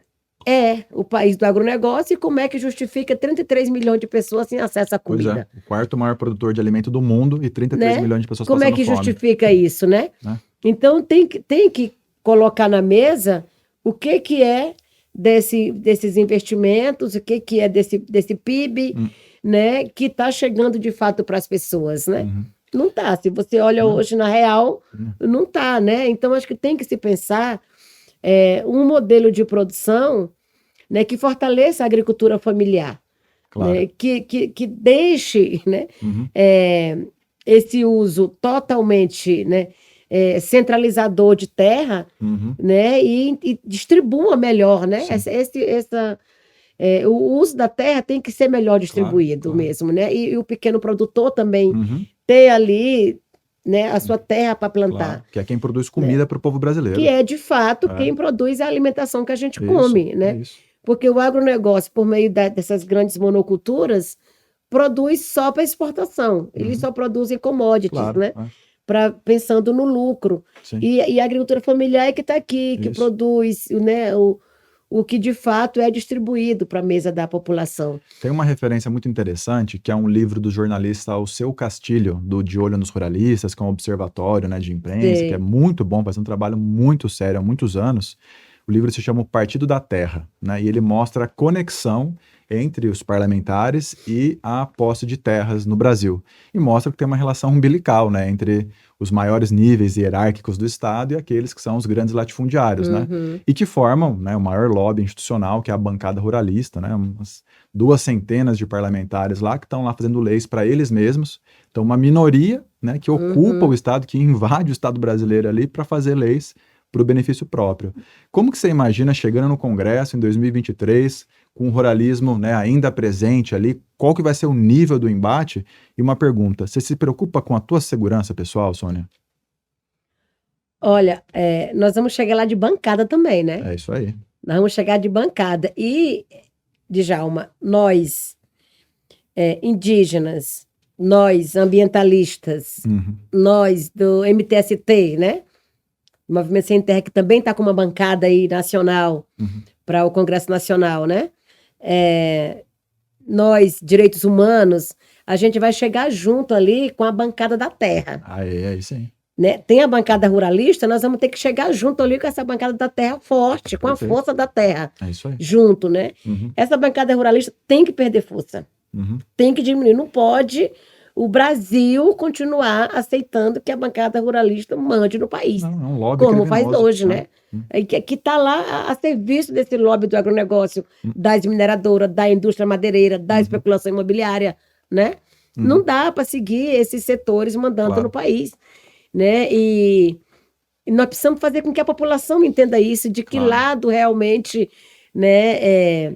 S2: É o país do agronegócio, e como é que justifica 33 milhões de pessoas sem acesso à
S1: Pois
S2: comida?
S1: é, o quarto maior produtor de alimento do mundo e 33 milhões de pessoas
S2: Como
S1: passando
S2: é que
S1: fome.
S2: justifica isso, né? Então, tem que colocar na mesa o que é desses investimentos, o que é desse PIB, né? Que está chegando de fato para as pessoas, né? Não está. Se você olha hoje na real, não está, né? Então, acho que tem que se pensar um modelo de produção, né, que fortaleça a agricultura familiar,
S1: Claro.
S2: né, que deixe, né, esse uso totalmente, né, centralizador de terra, né, e distribua melhor, né? O uso da terra tem que ser melhor distribuído mesmo, né? E o pequeno produtor também ter ali, né, a sua terra para plantar.
S1: Claro, que é quem produz comida para o povo brasileiro.
S2: Que é, de fato, quem produz a alimentação que a gente come, né?
S1: Isso.
S2: Porque o agronegócio, por meio dessas grandes monoculturas, produz só para exportação. Eles só produzem commodities, né? Pensando no lucro. E a agricultura familiar é que está aqui, que produz, né, o que de fato é distribuído para a mesa da população.
S1: Tem uma referência muito interessante, que é um livro do jornalista Alceu Castilho, do De Olho nos Ruralistas, que é um observatório, né, de imprensa, que é muito bom, faz um trabalho muito sério há muitos anos. O livro se chama O Partido da Terra, né, e ele mostra a conexão entre os parlamentares e a posse de terras no Brasil. E mostra que tem uma relação umbilical, né, entre os maiores níveis hierárquicos do Estado e aqueles que são os grandes latifundiários, né? E que formam, né, o maior lobby institucional, que é a bancada ruralista, né? Umas 200 de parlamentares lá que estão lá fazendo leis para eles mesmos. Então, uma minoria, né, que ocupa o Estado, que invade o Estado brasileiro ali para fazer leis para o benefício próprio. Como que você imagina chegando no Congresso em 2023, com o ruralismo, né, ainda presente ali, qual que vai ser o nível do embate? E uma pergunta, você se preocupa com a tua segurança pessoal, Sônia?
S2: Olha, nós vamos chegar lá de bancada também, né?
S1: É isso aí.
S2: Nós vamos chegar de bancada. E, Djalma, nós, indígenas, nós, ambientalistas, nós do MTST, né? O Movimento Sem Terra, que também está com uma bancada aí nacional para o Congresso Nacional, né? Nós, direitos humanos, a gente vai chegar junto ali com a bancada da terra.
S1: É isso aí.
S2: Né? Tem a bancada ruralista, nós vamos ter que chegar junto ali com essa bancada da terra forte, com a força da terra.
S1: É isso aí.
S2: Junto, né? Essa bancada ruralista tem que perder força. Tem que diminuir. Não pode o Brasil continuar aceitando que a bancada ruralista mande no país.
S1: Não, é um lobby
S2: como faz
S1: criminoso,
S2: hoje, né? Que está lá a serviço desse lobby do agronegócio, das mineradoras, da indústria madeireira, da especulação imobiliária, né? Não dá para seguir esses setores mandando no país, né? E nós precisamos fazer com que a população entenda isso, de que lado realmente, né?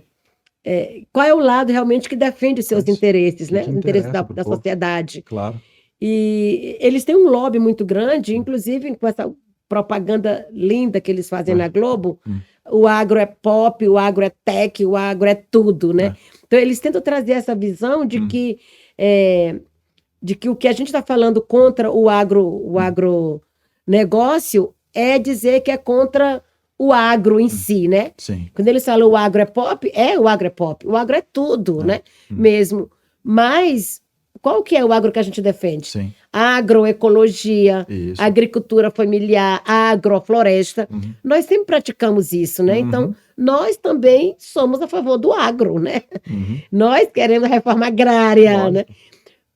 S2: Qual é o lado realmente que defende os seus interesses, né? Os interesses da sociedade.
S1: Claro.
S2: E eles têm um lobby muito grande, inclusive com essa propaganda linda que eles fazem na Globo. O agro é pop, o agro é tech, o agro é tudo, né? Então, eles tentam trazer essa visão de que o que a gente está falando contra o agronegócio é dizer que é contra o agro em si, né?
S1: Sim.
S2: Quando eles falam o agro é pop, o agro é pop. O agro é tudo, né? Mesmo. Mas qual que é o agro que a gente defende?
S1: Sim.
S2: Agroecologia, agricultura familiar, agrofloresta. Nós sempre praticamos isso, né? Então, nós também somos a favor do agro, né? Nós queremos a reforma agrária, né?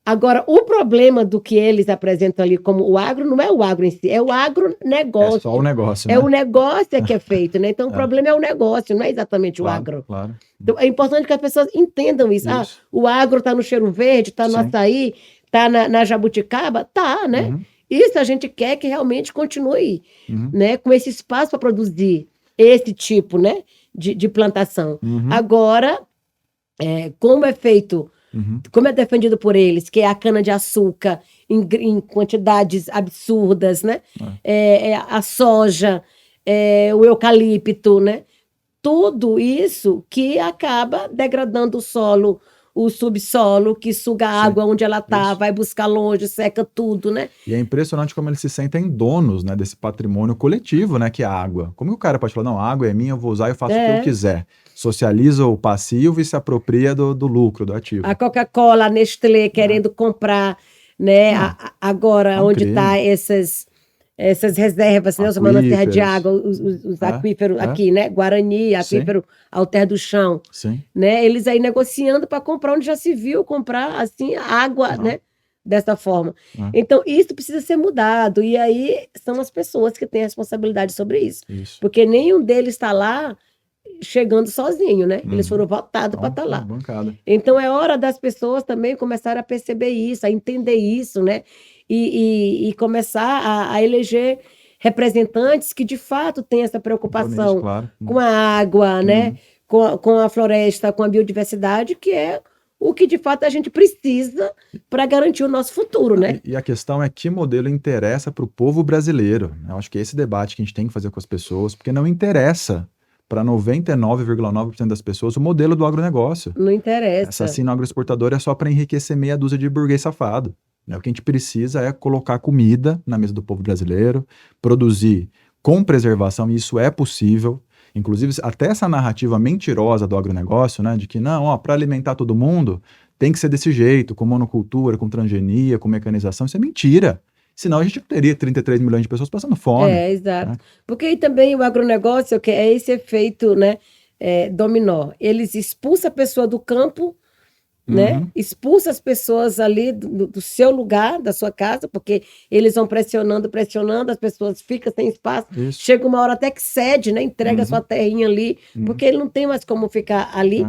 S2: Agora, o problema do que eles apresentam ali como o agro não é o agro em si, é o agronegócio.
S1: É só o negócio, né?
S2: É o negócio que é feito, né? Então, o problema é o negócio, não é exatamente o agro.
S1: Claro.
S2: Então, é importante que as pessoas entendam isso. O agro está no cheiro verde, está no açaí, está na jabuticaba? Tá, né? Isso a gente quer que realmente continue, né? Com esse espaço para produzir esse tipo, né? De plantação. Agora, como é feito como é defendido por eles, que é a cana-de-açúcar em quantidades absurdas, né? A soja, o eucalipto, né? Tudo isso que acaba degradando o solo, o subsolo, que suga a água onde ela está, vai buscar longe, seca tudo, né?
S1: E é impressionante como eles se sentem donos, né, desse patrimônio coletivo, né, que é a água. Como o cara pode falar, não, a água é minha, eu vou usar e eu faço o que eu quiser. Socializa o passivo e se apropria do lucro, do ativo.
S2: A Coca-Cola, a Nestlé querendo comprar, né, agora onde está essas reservas, né, os terra de água, os aquíferos aqui, né, Guarani, aquífero Alter do Chão, né, eles aí negociando para comprar onde já se viu comprar assim água, né, dessa forma. Então isso precisa ser mudado e aí são as pessoas que têm responsabilidade sobre isso. Porque nenhum deles está lá chegando sozinho, né? Eles foram votados para estar lá.
S1: Bancada.
S2: Então é hora das pessoas também começarem a perceber isso, a entender isso, né? E começar a eleger representantes que de fato têm essa preocupação com a água, né? Com a floresta, com a biodiversidade, que é o que de fato a gente precisa para garantir o nosso futuro, né?
S1: E a questão é que modelo interessa para o povo brasileiro. Eu acho que é esse debate que a gente tem que fazer com as pessoas, porque não interessa para 99,9% das pessoas o modelo do agronegócio.
S2: Não interessa.
S1: Assassino agroexportador é só para enriquecer meia dúzia de burguês safado. O que a gente precisa é colocar comida na mesa do povo brasileiro, produzir com preservação, e isso é possível. Inclusive, até essa narrativa mentirosa do agronegócio, né, de que não, para alimentar todo mundo tem que ser desse jeito, com monocultura, com transgenia, com mecanização, isso é mentira. Senão a gente teria 33 milhões de pessoas passando fome.
S2: Exato. Né? Porque aí também o agronegócio, que é esse efeito, né, dominó. Eles expulsam a pessoa do campo, né? Expulsa as pessoas ali do seu lugar, da sua casa, porque eles vão pressionando, as pessoas ficam sem espaço.
S1: Isso.
S2: Chega uma hora até que cede, né? Entrega a sua terrinha ali, porque ele não tem mais como ficar ali.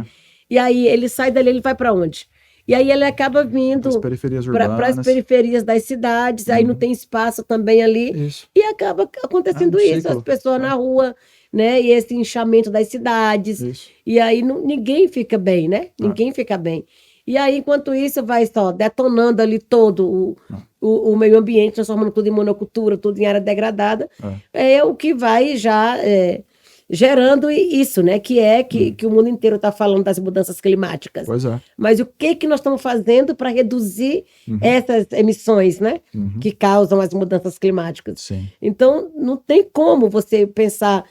S2: E aí ele sai dali, ele vai para onde? E aí ele acaba vindo para as periferias das cidades, aí não tem espaço também ali.
S1: Isso.
S2: E acaba acontecendo isso, as pessoas na rua, né? E esse inchamento das cidades.
S1: Isso.
S2: E aí ninguém fica bem, né? Ninguém fica bem. E aí, enquanto isso, vai só detonando ali todo o meio ambiente, transformando tudo em monocultura, tudo em área degradada. É o que vai já gerando isso, né? Que o mundo inteiro está falando das mudanças climáticas.
S1: Pois é.
S2: Mas o que nós estamos fazendo para reduzir essas emissões, né? Que causam as mudanças climáticas.
S1: Sim.
S2: Então, não tem como você pensar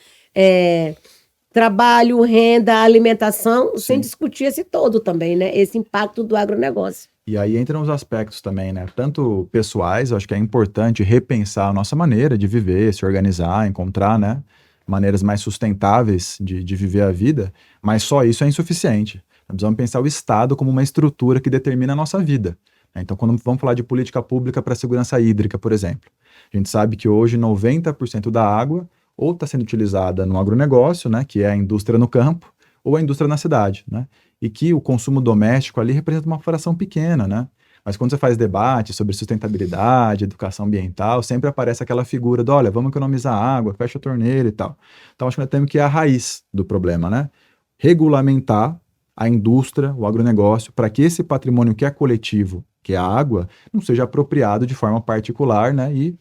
S2: trabalho, renda, alimentação, sem discutir esse todo também, né? Esse impacto do agronegócio.
S1: E aí entram os aspectos também, né? Tanto pessoais, eu acho que é importante repensar a nossa maneira de viver, se organizar, encontrar, né, maneiras mais sustentáveis de viver a vida, mas só isso é insuficiente. Nós precisamos pensar o Estado como uma estrutura que determina a nossa vida. Então, quando vamos falar de política pública para a segurança hídrica, por exemplo, a gente sabe que hoje 90% da água ou está sendo utilizada no agronegócio, né, que é a indústria no campo, ou a indústria na cidade, né, e que o consumo doméstico ali representa uma fração pequena, né, mas quando você faz debate sobre sustentabilidade, educação ambiental, sempre aparece aquela figura do, olha, vamos economizar água, fecha a torneira e tal. Então, acho que nós temos que ir à raiz do problema, né, regulamentar a indústria, o agronegócio, para que esse patrimônio que é coletivo, que é a água, não seja apropriado de forma particular, né, e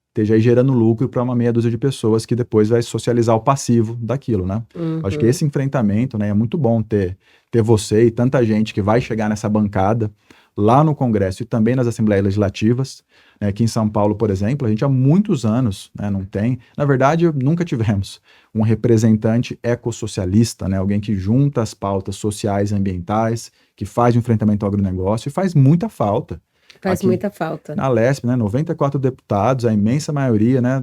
S1: esteja aí gerando lucro para uma meia dúzia de pessoas que depois vai socializar o passivo daquilo, né? Acho que esse enfrentamento, né, é muito bom ter você e tanta gente que vai chegar nessa bancada lá no Congresso e também nas Assembleias Legislativas. Aqui em São Paulo, por exemplo, a gente há muitos anos, né, não tem, na verdade, nunca tivemos um representante ecossocialista, né, alguém que junta as pautas sociais e ambientais, que faz o enfrentamento ao agronegócio e faz muita falta.
S2: Faz muita falta.
S1: Na Lesp, né, 94 deputados, a imensa maioria, né,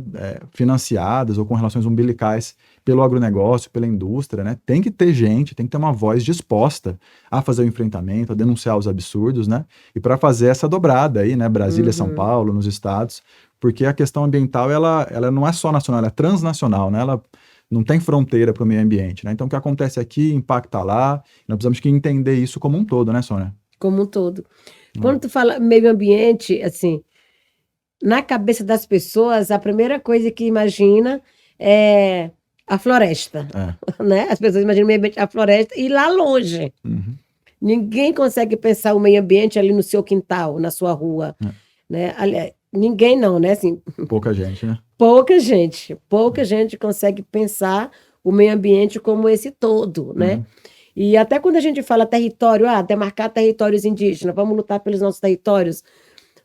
S1: financiadas ou com relações umbilicais pelo agronegócio, pela indústria, né, tem que ter gente, tem que ter uma voz disposta a fazer o enfrentamento, a denunciar os absurdos, né, e para fazer essa dobrada aí, né, Brasília, São Paulo, nos estados, porque a questão ambiental, ela não é só nacional, ela é transnacional, né, ela não tem fronteira para o meio ambiente, né, então o que acontece aqui impacta lá, nós precisamos que entender isso como um todo, né, Sônia?
S2: Como um todo. Quando tu fala meio ambiente, assim, na cabeça das pessoas, a primeira coisa que imagina é a floresta, né? As pessoas imaginam meio ambiente, a floresta, e lá longe. Ninguém consegue pensar o meio ambiente ali no seu quintal, na sua rua, né? Aliás, ninguém não, né? Assim,
S1: Pouca gente, né?
S2: pouca gente consegue pensar o meio ambiente como esse todo, né? E até quando a gente fala território, demarcar territórios indígenas, vamos lutar pelos nossos territórios,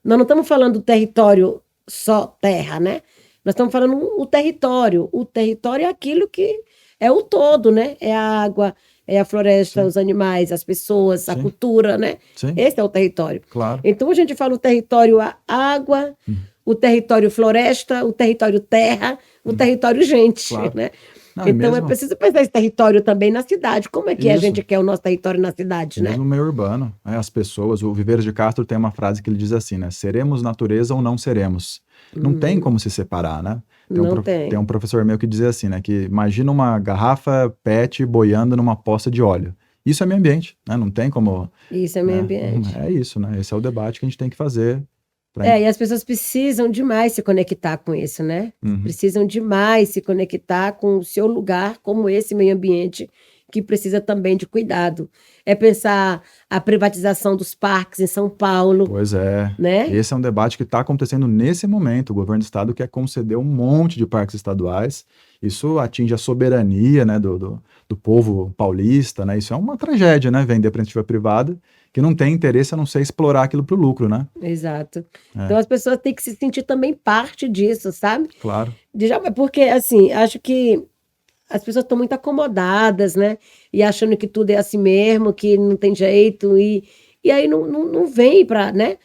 S2: nós não estamos falando do território só terra, né? Nós estamos falando o território. O território é aquilo que é o todo, né? É a água, é a floresta,
S1: Sim.
S2: os animais, as pessoas, a
S1: Sim.
S2: cultura, né?
S1: Sim.
S2: Esse é o território.
S1: Claro.
S2: Então a gente fala o território água, o território floresta, o território terra, o território gente,
S1: Claro.
S2: né?
S1: Não, e
S2: Então é
S1: mesmo,
S2: preciso pensar esse território também na cidade. Como é que a
S1: Isso.
S2: gente quer o nosso território na cidade, né?
S1: mesmo meio urbano, né? As pessoas, o Viveiros de Castro tem uma frase que ele diz assim, né? Seremos natureza ou não seremos. Não tem como se separar, né?
S2: Não tem.
S1: Tem um professor meu que dizia assim, né? Que imagina uma garrafa PET boiando numa poça de óleo. Isso é meio ambiente, né? Não tem como...
S2: Isso é meio
S1: né?
S2: ambiente.
S1: É isso, né? Esse é o debate que a gente tem que fazer.
S2: E as pessoas precisam demais se conectar com isso, né? Precisam demais se conectar com o seu lugar, como esse meio ambiente, que precisa também de cuidado. É pensar a privatização dos parques em São Paulo.
S1: Pois é.
S2: Né?
S1: Esse é um debate que está acontecendo nesse momento. O governo do estado quer conceder um monte de parques estaduais. Isso atinge a soberania, né, do povo paulista, né? Isso é uma tragédia, né? Vender para iniciativa privada, que não tem interesse a não ser explorar aquilo para o lucro, né?
S2: Exato. Então as pessoas têm que se sentir também parte disso, sabe?
S1: Claro.
S2: Porque, assim, acho que as pessoas estão muito acomodadas, né? E achando que tudo é assim mesmo, que não tem jeito. E aí não vem para, né?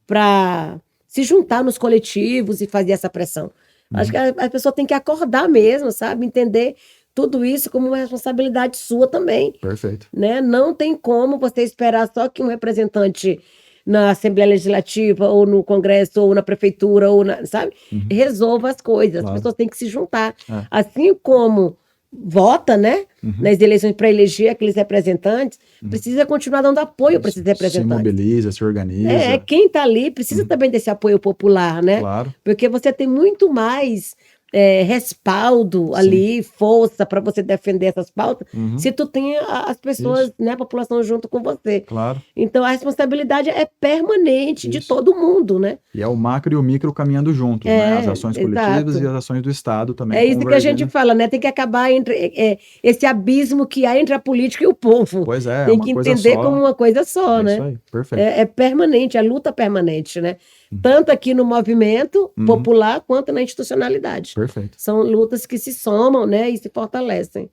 S2: Para se juntar nos coletivos e fazer essa pressão. Acho que a pessoa tem que acordar mesmo, sabe? Entender tudo isso como uma responsabilidade sua também.
S1: Perfeito.
S2: Né? Não tem como você esperar só que um representante na Assembleia Legislativa, ou no Congresso, ou na Prefeitura, sabe? Resolva as coisas.
S1: Claro.
S2: As pessoas têm que se juntar. Assim como vota, né? Nas eleições para eleger aqueles representantes, precisa continuar dando apoio para esses representantes.
S1: Se mobiliza, se organiza.
S2: Quem está ali precisa também desse apoio popular, né?
S1: Claro.
S2: Porque você tem muito mais respaldo ali, força para você defender essas pautas, se tu tem as pessoas, né, a população junto com você.
S1: Claro.
S2: Então a responsabilidade é permanente de todo mundo, né?
S1: E é o macro e o micro caminhando juntos, né? As ações coletivas e as ações do Estado também.
S2: É isso que a gente fala, né? Tem que acabar entre esse abismo que há entre a política e o povo.
S1: Pois é,
S2: tem que entender como uma coisa só, né?
S1: Isso aí, perfeito.
S2: É permanente, é luta permanente, né? Tanto aqui no movimento popular quanto na institucionalidade.
S1: Perfeito.
S2: São lutas que se somam, né, e se fortalecem.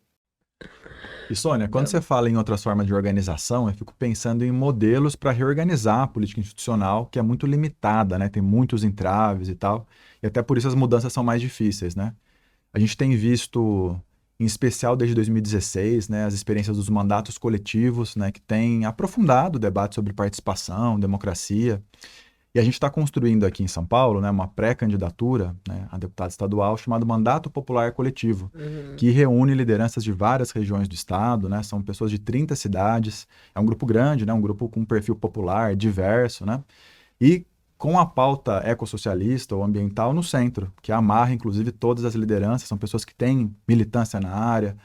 S1: E Sônia, quando você fala em outras formas de organização, eu fico pensando em modelos para reorganizar a política institucional, que é muito limitada, né? Tem muitos entraves e tal. E até por isso as mudanças são mais difíceis, né? A gente tem visto, em especial desde 2016, né, as experiências dos mandatos coletivos, né, que têm aprofundado o debate sobre participação, democracia. E a gente está construindo aqui em São Paulo, né, uma pré-candidatura, né, a deputada estadual chamado Mandato Popular Coletivo, que reúne lideranças de várias regiões do estado, né, são pessoas de 30 cidades, é um grupo grande, né, um grupo com um perfil popular, diverso, né, e com a pauta ecossocialista ou ambiental no centro, que amarra inclusive todas as lideranças, são pessoas que têm militância na área.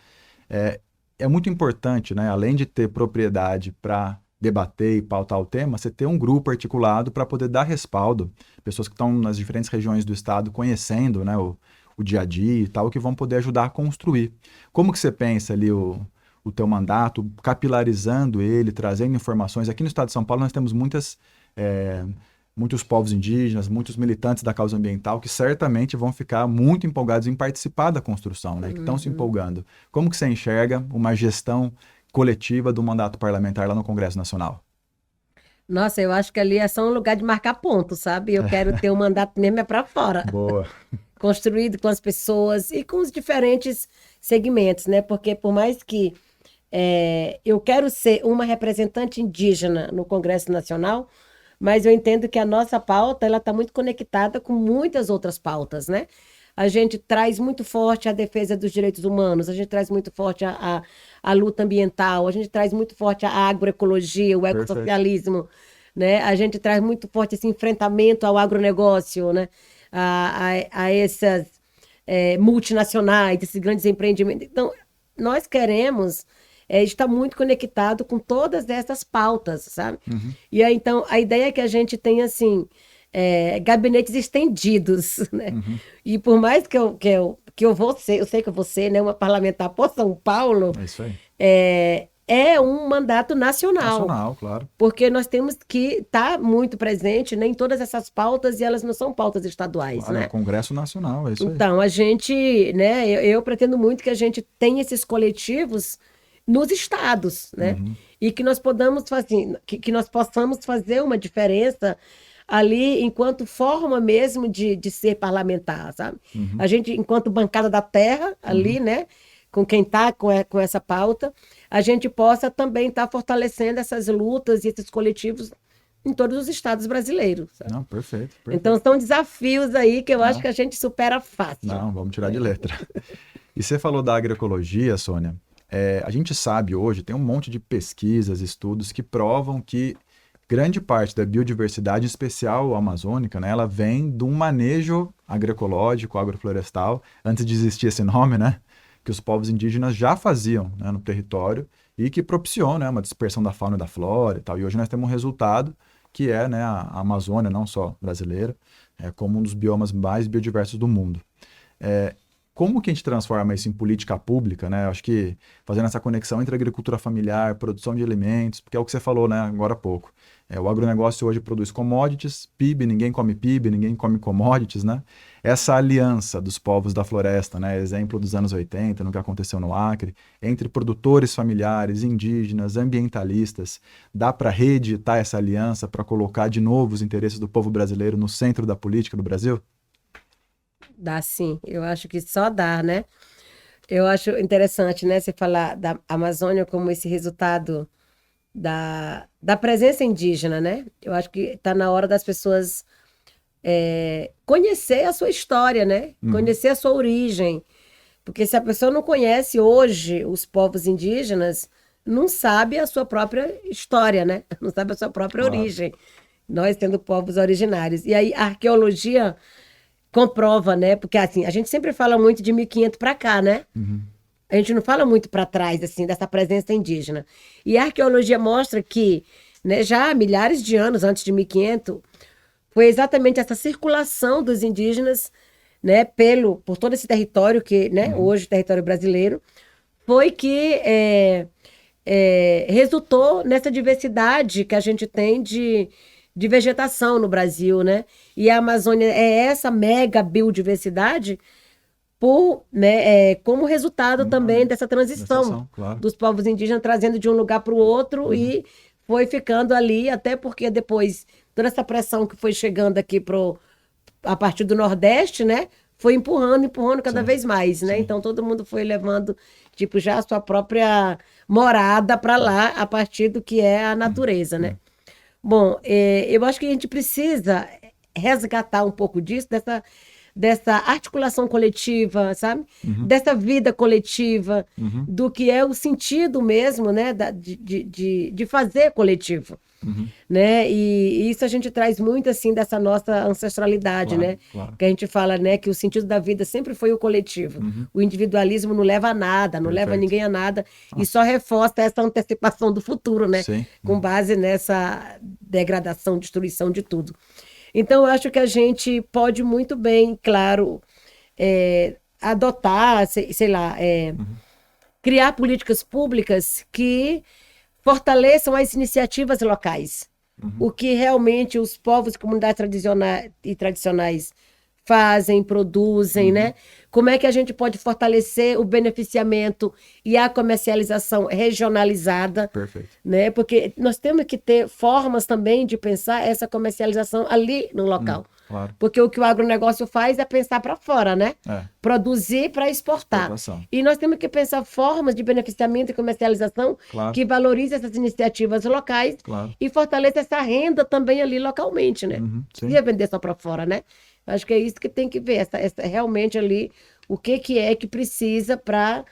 S1: É muito importante, né, além de ter propriedade para debater e pautar o tema, você ter um grupo articulado para poder dar respaldo, pessoas que estão nas diferentes regiões do estado conhecendo, né, o dia a dia e tal, que vão poder ajudar a construir. Como que você pensa ali o teu mandato, capilarizando ele, trazendo informações? Aqui no estado de São Paulo nós temos muitos povos indígenas, muitos militantes da causa ambiental que certamente vão ficar muito empolgados em participar da construção, né, que estão se empolgando. Como que você enxerga uma gestão coletiva do mandato parlamentar lá no Congresso Nacional?
S2: Nossa, eu acho que ali é só um lugar de marcar ponto, sabe? Eu quero ter um mandato mesmo para fora.
S1: Boa.
S2: Construído com as pessoas e com os diferentes segmentos, né? Porque por mais que eu quero ser uma representante indígena no Congresso Nacional, mas eu entendo que a nossa pauta ela está muito conectada com muitas outras pautas, né? A gente traz muito forte a defesa dos direitos humanos, a gente traz muito forte a luta ambiental, a gente traz muito forte a agroecologia, o ecossocialismo, né? A gente traz muito forte esse enfrentamento ao agronegócio, né? A essas multinacionais, esses grandes empreendimentos. Então, nós queremos está muito conectado com todas essas pautas, sabe?
S1: Uhum.
S2: E aí, então, a ideia é que a gente tenha, assim, gabinetes estendidos, né?
S1: Uhum.
S2: E por mais que eu vou ser, eu sei que eu vou ser, né, uma parlamentar por São Paulo,
S1: É isso aí.
S2: é um mandato nacional.
S1: Nacional, claro.
S2: Porque nós temos que estar muito presente, né, em todas essas pautas e elas não são pautas estaduais,
S1: Claro, é
S2: né?
S1: o Congresso Nacional, é isso aí.
S2: Então, a gente, né, eu pretendo muito que a gente tenha esses coletivos nos estados, né?
S1: Uhum.
S2: E que nós podamos fazer, que nós possamos fazer uma diferença ali enquanto forma mesmo de ser parlamentar, sabe?
S1: Uhum.
S2: A gente, enquanto bancada da terra, ali, né? Com quem está com essa pauta, a gente possa também estar fortalecendo essas lutas e esses coletivos em todos os estados brasileiros, sabe?
S1: Não, perfeito, perfeito.
S2: Então são desafios aí que eu acho
S1: Não.
S2: que a gente supera fácil.
S1: Não, vamos tirar de letra. E você falou da agroecologia, Sônia. A gente sabe hoje, tem um monte de pesquisas, estudos que provam que grande parte da biodiversidade, em especial amazônica, né, ela vem de um manejo agroecológico, agroflorestal, antes de existir esse nome, né, que os povos indígenas já faziam, né, no território e que propiciou, né, uma dispersão da fauna e da flora e tal. E hoje nós temos um resultado que é, né, a Amazônia, não só brasileira, como um dos biomas mais biodiversos do mundo. Como que a gente transforma isso em política pública, né? Eu acho que fazendo essa conexão entre agricultura familiar, produção de alimentos, porque é o que você falou, né, agora há pouco. O agronegócio hoje produz commodities, PIB, ninguém come commodities, né? Essa aliança dos povos da floresta, né, exemplo dos anos 80, no que aconteceu no Acre, entre produtores familiares, indígenas, ambientalistas, dá para reeditar essa aliança para colocar de novo os interesses do povo brasileiro no centro da política do Brasil?
S2: Dá sim, eu acho que só dá, né? Eu acho interessante, né, você falar da Amazônia como esse resultado da presença indígena, né? Eu acho que está na hora das pessoas conhecer a sua história, né? Conhecer a sua origem. Porque se a pessoa não conhece hoje os povos indígenas, não sabe a sua própria história, né? Não sabe a sua própria origem. Nós sendo povos originários. E aí a arqueologia comprova, né? Porque assim, a gente sempre fala muito de 1500 para cá, né? A gente não fala muito para trás, assim, dessa presença indígena. E a arqueologia mostra que, né, já há milhares de anos antes de 1500, foi exatamente essa circulação dos indígenas, né, por todo esse território que, né, hoje, território brasileiro, foi que resultou nessa diversidade que a gente tem de vegetação no Brasil, né? E a Amazônia é essa mega biodiversidade como resultado também dessa transição
S1: claro.
S2: dos povos indígenas, trazendo de um lugar para o outro e foi ficando ali, até porque depois toda essa pressão que foi chegando aqui a partir do Nordeste, né? Foi empurrando cada vez mais, né? Então todo mundo foi levando, tipo, já a sua própria morada para lá, a partir do que é a natureza, né? Bom, eu acho que a gente precisa resgatar um pouco disso, dessa articulação coletiva, sabe? Dessa vida coletiva, do que é o sentido mesmo, né? De fazer coletivo, né? E isso a gente traz muito, assim, dessa nossa ancestralidade,
S1: Claro,
S2: né?
S1: claro.
S2: Que a gente fala, né? Que o sentido da vida sempre foi o coletivo. O individualismo não leva a nada, não leva
S1: Perfeito.
S2: ninguém a nada, e só reforça essa antecipação do futuro, né?
S1: Sim.
S2: Com base nessa degradação, destruição de tudo. Então, eu acho que a gente pode muito bem, claro, adotar, sei lá, criar políticas públicas que fortaleçam as iniciativas locais. O que realmente os povos e comunidades tradicionais fazem, produzem, né? Como é que a gente pode fortalecer o beneficiamento e a comercialização regionalizada,
S1: Perfeito.
S2: né? Porque nós temos que ter formas também de pensar essa comercialização ali no local.
S1: Claro.
S2: Porque o que o agronegócio faz é pensar para fora, né? Produzir para exportar.
S1: Exportação.
S2: E nós temos que pensar formas de beneficiamento e comercialização
S1: Claro.
S2: que valorizem essas iniciativas locais
S1: Claro.
S2: e fortaleça essa renda também ali localmente, né?
S1: Sim.
S2: Não ia vender só para fora, né? Acho que é isso que tem que ver, realmente ali o que é que precisa para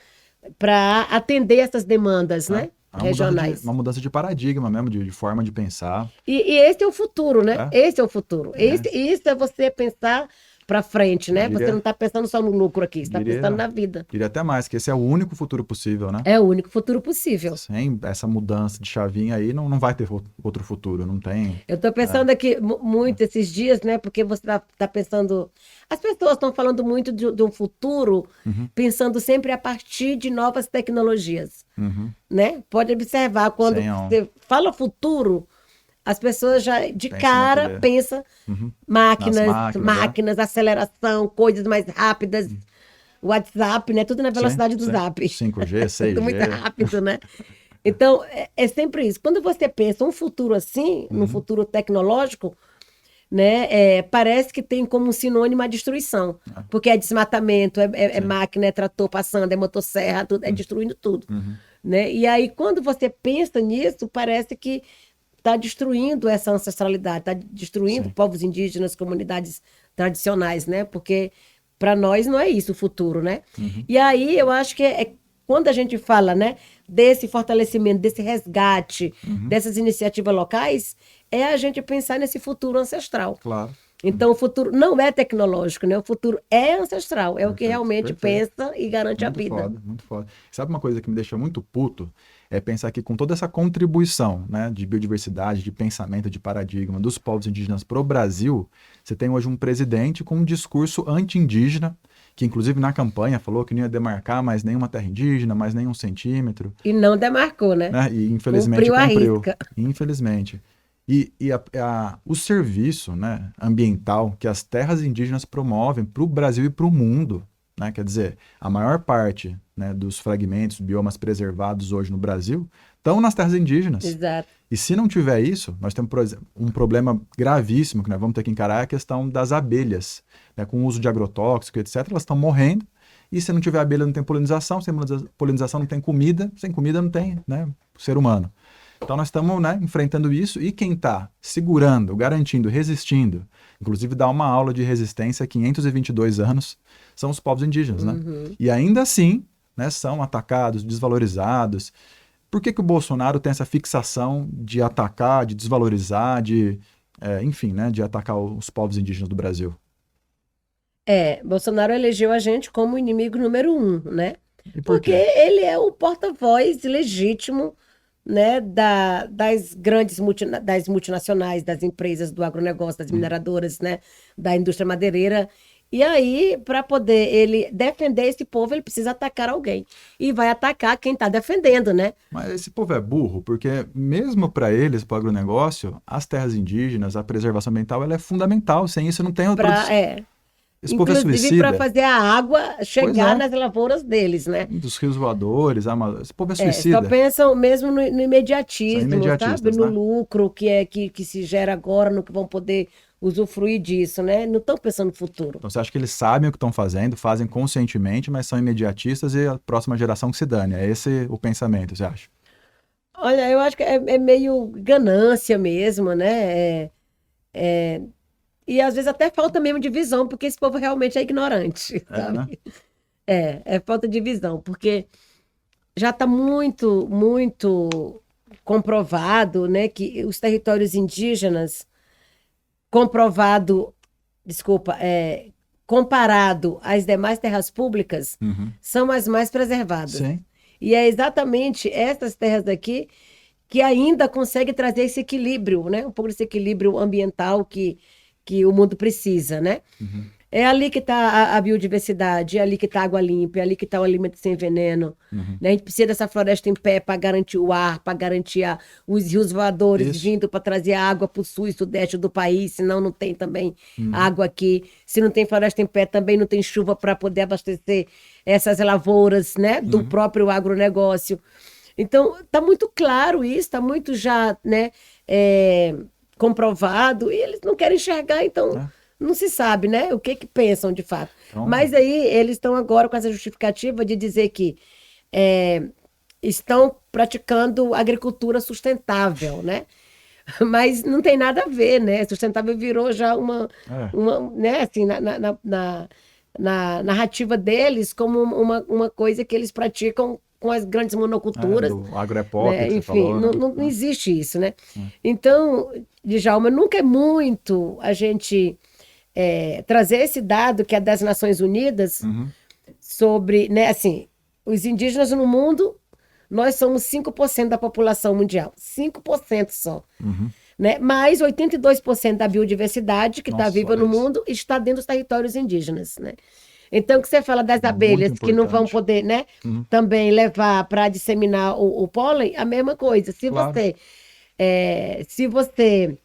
S2: atender essas demandas, né? Regionais.
S1: Uma mudança de paradigma mesmo, de forma de pensar.
S2: E esse é o futuro, né? Esse é o futuro. Isso é você pensar para frente, né? Você
S1: Diria-
S2: não está pensando só no lucro aqui, você está
S1: diria-
S2: pensando na vida.
S1: Diria até mais, que esse é o único futuro possível, né?
S2: É o único futuro possível.
S1: Sem essa mudança de chavinha aí, não vai ter outro futuro, não tem.
S2: Eu estou pensando aqui muito esses dias, né? Porque você tá pensando. As pessoas estão falando muito de um futuro, pensando sempre a partir de novas tecnologias,
S1: Uhum.
S2: né? Pode observar, quando
S1: Sem a-
S2: você fala futuro, as pessoas já de
S1: Pensa
S2: cara
S1: naquele-
S2: pensam
S1: Uhum.
S2: máquinas,
S1: Nas máquinas, né?
S2: máquinas, aceleração, coisas mais rápidas, WhatsApp, né? Tudo na
S1: Sim,
S2: velocidade do
S1: sim.
S2: Zap.
S1: 5G,
S2: Tudo muito
S1: 6G.
S2: rápido, né? Então, é sempre isso. Quando você pensa um futuro assim, num futuro tecnológico, né, parece que tem como um sinônimo a destruição. Porque é desmatamento, é máquina, é trator passando, é motosserra, tudo, é destruindo tudo. Né? E aí, quando você pensa nisso, parece que está destruindo essa ancestralidade, está destruindo
S1: Sim.
S2: povos indígenas, comunidades tradicionais, né? Porque para nós não é isso o futuro, né? E aí eu acho que quando a gente fala, né, desse fortalecimento, desse resgate, dessas iniciativas locais, é a gente pensar nesse futuro ancestral.
S1: Claro.
S2: Então, o futuro não é tecnológico, né? O futuro é ancestral, é o que
S1: Perfeito,
S2: realmente
S1: perfeito.
S2: pensa e garante a
S1: Muito
S2: vida.
S1: foda, muito foda. Sabe uma coisa que me deixa muito puto? É pensar que com toda essa contribuição, né, de biodiversidade, de pensamento, de paradigma dos povos indígenas pro Brasil, você tem hoje um presidente com um discurso anti-indígena, que inclusive na campanha falou que não ia demarcar mais nenhuma terra indígena, mais nenhum centímetro,
S2: E não demarcou, né?
S1: né? E infelizmente
S2: Cumpriu a
S1: cumpriu.
S2: risca.
S1: Infelizmente. O serviço, né, ambiental que as terras indígenas promovem para o Brasil e para o mundo, né? Quer dizer, a maior parte, né, dos fragmentos, biomas preservados hoje no Brasil estão nas terras indígenas.
S2: Exato.
S1: E se não tiver isso, nós temos, por exemplo, um problema gravíssimo que nós vamos ter que encarar, é a questão das abelhas, né? Com o uso de agrotóxico, etc., elas estão morrendo. E se não tiver abelha, não tem polinização. Sem polinização, não tem comida. Sem comida, não tem, né, ser humano. Então, nós estamos, né, enfrentando isso. E quem está segurando, garantindo, resistindo, inclusive dá uma aula de resistência há 522 anos, são os povos indígenas, né? E ainda assim, né, são atacados, desvalorizados. Por que o Bolsonaro tem essa fixação de atacar, de desvalorizar, enfim, né, de atacar os povos indígenas do Brasil?
S2: Bolsonaro elegeu a gente como inimigo número 1, né?
S1: E por
S2: Porque
S1: quê?
S2: ele é o porta-voz legítimo, né, das grandes das multinacionais, das empresas do agronegócio, das mineradoras, né, da indústria madeireira. E aí, para poder ele defender esse povo, ele precisa atacar alguém. E vai atacar quem está defendendo, né?
S1: Mas esse povo é burro, porque mesmo para eles, para o agronegócio, as terras indígenas, a preservação ambiental, ela é fundamental. Sem isso não tem outra produção. Esse povo é
S2: Inclusive para
S1: suicida.
S2: fazer a água
S1: Pois
S2: chegar
S1: é.
S2: nas lavouras deles, né?
S1: Dos rios voadores, esse povo é
S2: Só
S1: suicida.
S2: pensam mesmo no
S1: São
S2: imediatismo, sabe?
S1: imediatistas,
S2: No
S1: né?
S2: lucro que se gera agora, no que vão poder usufruir disso, né? Não estão pensando no futuro.
S1: Então você acha que eles sabem o que estão fazendo, fazem conscientemente, mas são imediatistas e a próxima geração que se dane. É esse o pensamento, você acha?
S2: Olha, eu acho que é meio ganância mesmo, né? E às vezes até falta mesmo de visão, porque esse povo realmente é ignorante,
S1: É, né?
S2: sabe? É falta de visão, porque já está muito, muito comprovado, né, que os territórios indígenas, comprovado, desculpa, comparado às demais terras públicas,
S1: Uhum.
S2: são as mais preservadas.
S1: Sim.
S2: E é exatamente essas terras aqui que ainda conseguem trazer esse equilíbrio, né? Um pouco desse equilíbrio ambiental que o mundo precisa, né? É ali que está a biodiversidade, é ali que está a água limpa, é ali que está o alimento sem veneno. Né? A gente precisa dessa floresta em pé para garantir o ar, para garantir os rios voadores
S1: Isso.
S2: vindo para trazer a água para o sul e sudeste do país, senão não tem também água aqui. Se não tem floresta em pé, também não tem chuva para poder abastecer essas lavouras, né, do próprio agronegócio. Então, está muito claro isso, está muito já, né, comprovado, e eles não querem enxergar, então não se sabe, né, o que pensam de fato.
S1: Então,
S2: Mas aí eles estão agora com essa justificativa de dizer que estão praticando agricultura sustentável, né? Mas não tem nada a ver, né? Sustentável virou já uma né, assim, na narrativa deles como uma coisa que eles praticam com as grandes monoculturas.
S1: do agroepóquio
S2: Né?
S1: que você
S2: Enfim,
S1: falou, né?
S2: não existe isso, né? Então, Djalma, nunca é muito a gente trazer esse dado que é das Nações Unidas sobre, né, assim, os indígenas no mundo, nós somos 5% da população mundial, 5% só. Né? Mas 82% da biodiversidade que está viva no mundo está dentro dos territórios indígenas, né? Então, que você fala das abelhas que não vão poder, né, também levar para disseminar o pólen, a mesma coisa. Se você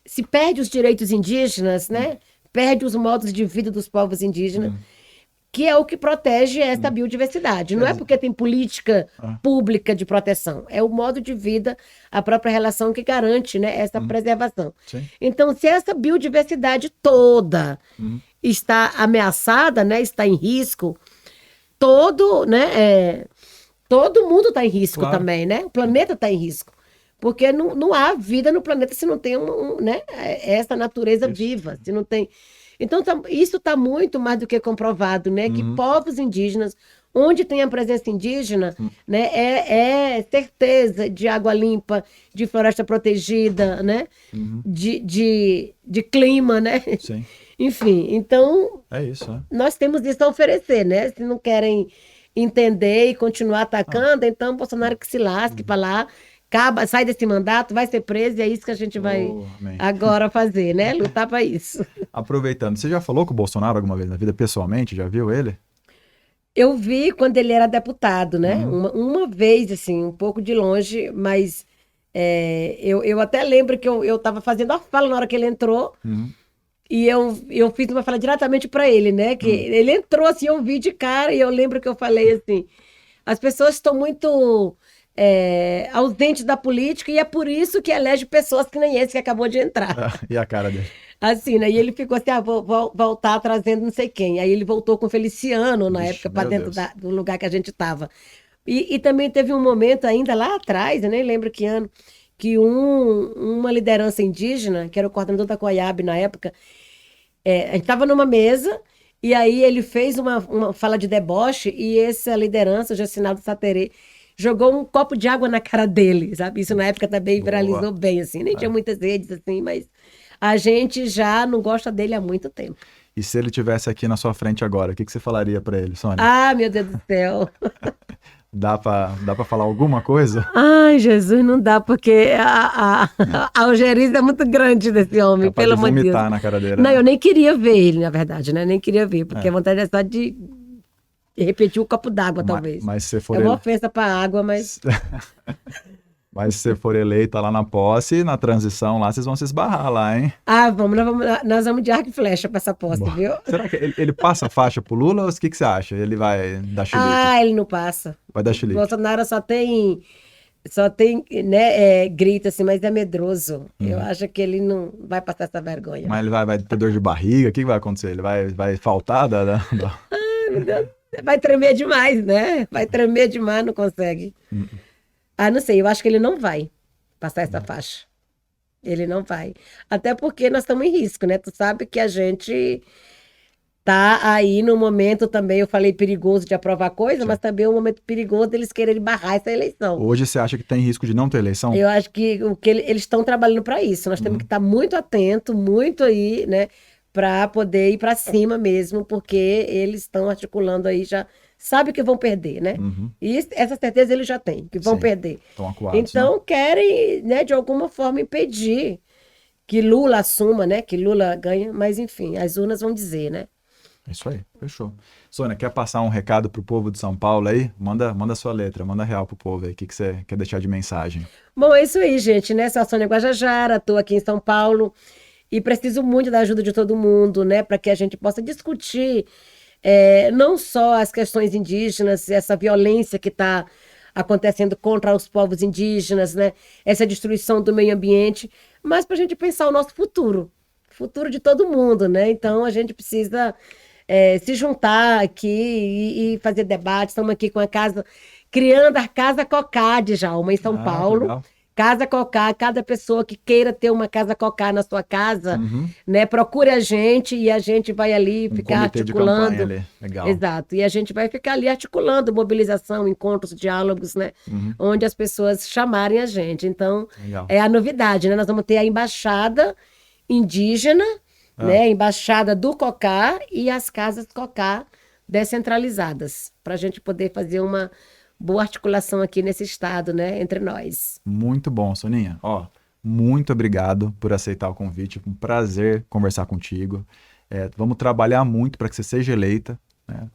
S2: se perde os direitos indígenas, né, perde os modos de vida dos povos indígenas, que é o que protege essa biodiversidade. Não é porque tem política pública de proteção, é o modo de vida, a própria relação que garante, né, essa preservação.
S1: Sim.
S2: Então, se essa biodiversidade toda está ameaçada, né, está em risco, todo mundo está em risco também, né? O planeta está em risco. Porque não há vida no planeta se não tem né, essa natureza viva, se não tem... Então, isso está muito mais do que comprovado, né? Que povos indígenas, onde tem a presença indígena, né, é certeza de água limpa, de floresta protegida, né? De clima, né?
S1: Sim.
S2: Enfim, então...
S1: É isso, né?
S2: Nós temos isso a oferecer, né? Se não querem entender e continuar atacando, então Bolsonaro que se lasque para lá, sai desse mandato, vai ser preso, e é isso que a gente vai agora fazer, né? Lutar para isso.
S1: Aproveitando, você já falou com o Bolsonaro alguma vez na vida, pessoalmente? Já viu ele?
S2: Eu vi quando ele era deputado, né? Uma vez, assim, um pouco de longe, mas eu até lembro que eu estava fazendo a fala na hora que ele entrou, e eu fiz uma fala diretamente para ele, né? Que ele entrou assim, eu vi de cara, e eu lembro que eu falei assim: as pessoas estão muito ausentes da política, e é por isso que elege pessoas que nem esse que acabou de entrar.
S1: E a cara dele?
S2: Assim, né? E ele ficou assim: vou voltar trazendo não sei quem. Aí ele voltou com o Feliciano, na época, para dentro do lugar que a gente estava. E também teve um momento ainda lá atrás, eu nem lembro que ano, que uma liderança indígena, que era o coordenador da COIAB na época, a gente estava numa mesa, e aí ele fez uma fala de deboche, e essa liderança, o Jacinaldo Saterê, jogou um copo de água na cara dele, sabe? Isso na época também viralizou bem, assim. Nem tinha muitas redes, assim, mas a gente já não gosta dele há muito tempo.
S1: E se ele estivesse aqui na sua frente agora, o que você falaria para ele, Sônia?
S2: Ah, meu Deus do céu!
S1: Dá pra falar alguma coisa?
S2: Ai, Jesus, não dá, porque a algeriza é muito grande desse homem, pelo amor de Deus.
S1: Vomitar na cara dele.
S2: Não, eu nem queria ver ele, na verdade, né? Nem queria ver, porque a vontade é só de repetir o copo d'água, talvez.
S1: Mas se for
S2: é uma ofensa pra água, mas...
S1: Mas se você for eleita lá na posse, na transição lá, vocês vão se esbarrar lá, hein?
S2: Ah, nós vamos de arco e flecha pra essa posse, viu?
S1: Será que ele passa a faixa pro Lula ou o que você acha? Ele vai dar chilique?
S2: Ah, ele não passa.
S1: Vai dar chilique.
S2: Bolsonaro só tem, né, grito assim, mas é medroso. Eu acho que ele não vai passar essa vergonha.
S1: Mas ele vai ter dor de barriga? O que vai acontecer? Ele vai faltar
S2: Ai, meu Deus. Vai tremer demais, né? Vai tremer demais, não consegue. Ah, não sei, eu acho que ele não vai passar essa faixa. Ele não vai. Até porque nós estamos em risco, né? Tu sabe que a gente tá aí no momento também, eu falei perigoso de aprovar coisa, mas também é um momento perigoso deles quererem barrar essa eleição.
S1: Hoje você acha que tem risco de não ter eleição?
S2: Eu acho que eles estão trabalhando para isso. Nós temos que estar muito atento, muito aí, né? Para poder ir para cima mesmo, porque eles estão articulando aí já... Sabe que vão perder, né? E essa certeza eles já têm, que vão perder.
S1: Estão acuados,
S2: então,
S1: né?
S2: querem, né, de alguma forma, impedir que Lula assuma, né? Que Lula ganhe, mas enfim, as urnas vão dizer, né?
S1: Isso aí, fechou. Sônia, quer passar um recado pro povo de São Paulo aí? Manda sua letra, manda real pro povo aí. O que você quer deixar de mensagem?
S2: Bom, é isso aí, gente, né? Sou a Sônia Guajajara, estou aqui em São Paulo e preciso muito da ajuda de todo mundo, né? Para que a gente possa discutir não só as questões indígenas, essa violência que está acontecendo contra os povos indígenas, né? Essa destruição do meio ambiente, mas para a gente pensar o nosso futuro de todo mundo, né? Então a gente precisa se juntar aqui e fazer debate. Estamos aqui com a casa, criando a Casa Cocá de Djalma, em São Paulo.
S1: Legal.
S2: Casa Cocá, cada pessoa que queira ter uma Casa Cocá na sua casa, né, procure a gente e a gente vai ali ficar articulando. De campanha ali. Legal. Exato. E a gente vai ficar ali articulando mobilização, encontros, diálogos, né, onde as pessoas chamarem a gente. Então, é a novidade, né? Nós vamos ter a embaixada indígena né? A embaixada do COCAR e as casas COCAR descentralizadas, para a gente poder fazer uma boa articulação aqui nesse estado, né? Entre nós.
S1: Muito bom, Soninha. Ó, muito obrigado por aceitar o convite. Um prazer conversar contigo. Vamos trabalhar muito para que você seja eleita, né,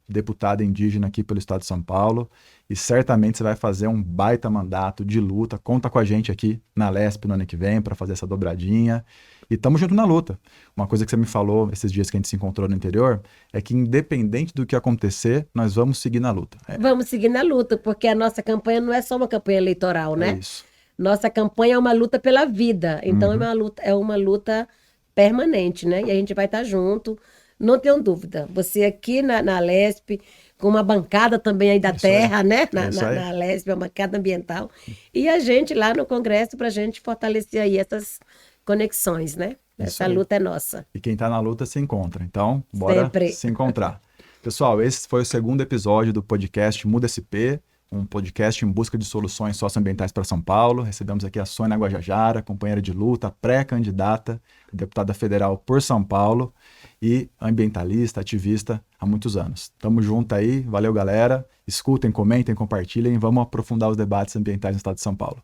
S1: deputada indígena aqui pelo estado de São Paulo. E certamente você vai fazer um baita mandato de luta. Conta com a gente aqui na Lesp no ano que vem para fazer essa dobradinha. E estamos junto na luta. Uma coisa que você me falou esses dias que a gente se encontrou no interior é que, independente do que acontecer, nós vamos seguir na luta.
S2: Vamos seguir na luta, porque a nossa campanha não é só uma campanha eleitoral, né?
S1: É isso.
S2: Nossa campanha é uma luta pela vida. Então
S1: Uhum.
S2: é uma luta permanente, né? E a gente vai estar junto, não tenho dúvida. Você aqui na Lesp, com uma bancada também aí da
S1: Isso aí.
S2: terra, né?
S1: É isso aí.
S2: Na Lesp, uma bancada ambiental. E a gente lá no Congresso para a gente fortalecer aí essas conexões, né?
S1: Isso
S2: Essa
S1: aí.
S2: luta é nossa.
S1: E quem tá na luta se encontra. Então, bora
S2: Sempre.
S1: se encontrar. Pessoal, esse foi o segundo episódio do podcast Muda SP, um podcast em busca de soluções socioambientais para São Paulo. Recebemos aqui a Sônia Guajajara, companheira de luta, pré-candidata, deputada federal por São Paulo e ambientalista, ativista há muitos anos. Tamo junto aí, valeu galera. Escutem, comentem, compartilhem, vamos aprofundar os debates ambientais no estado de São Paulo.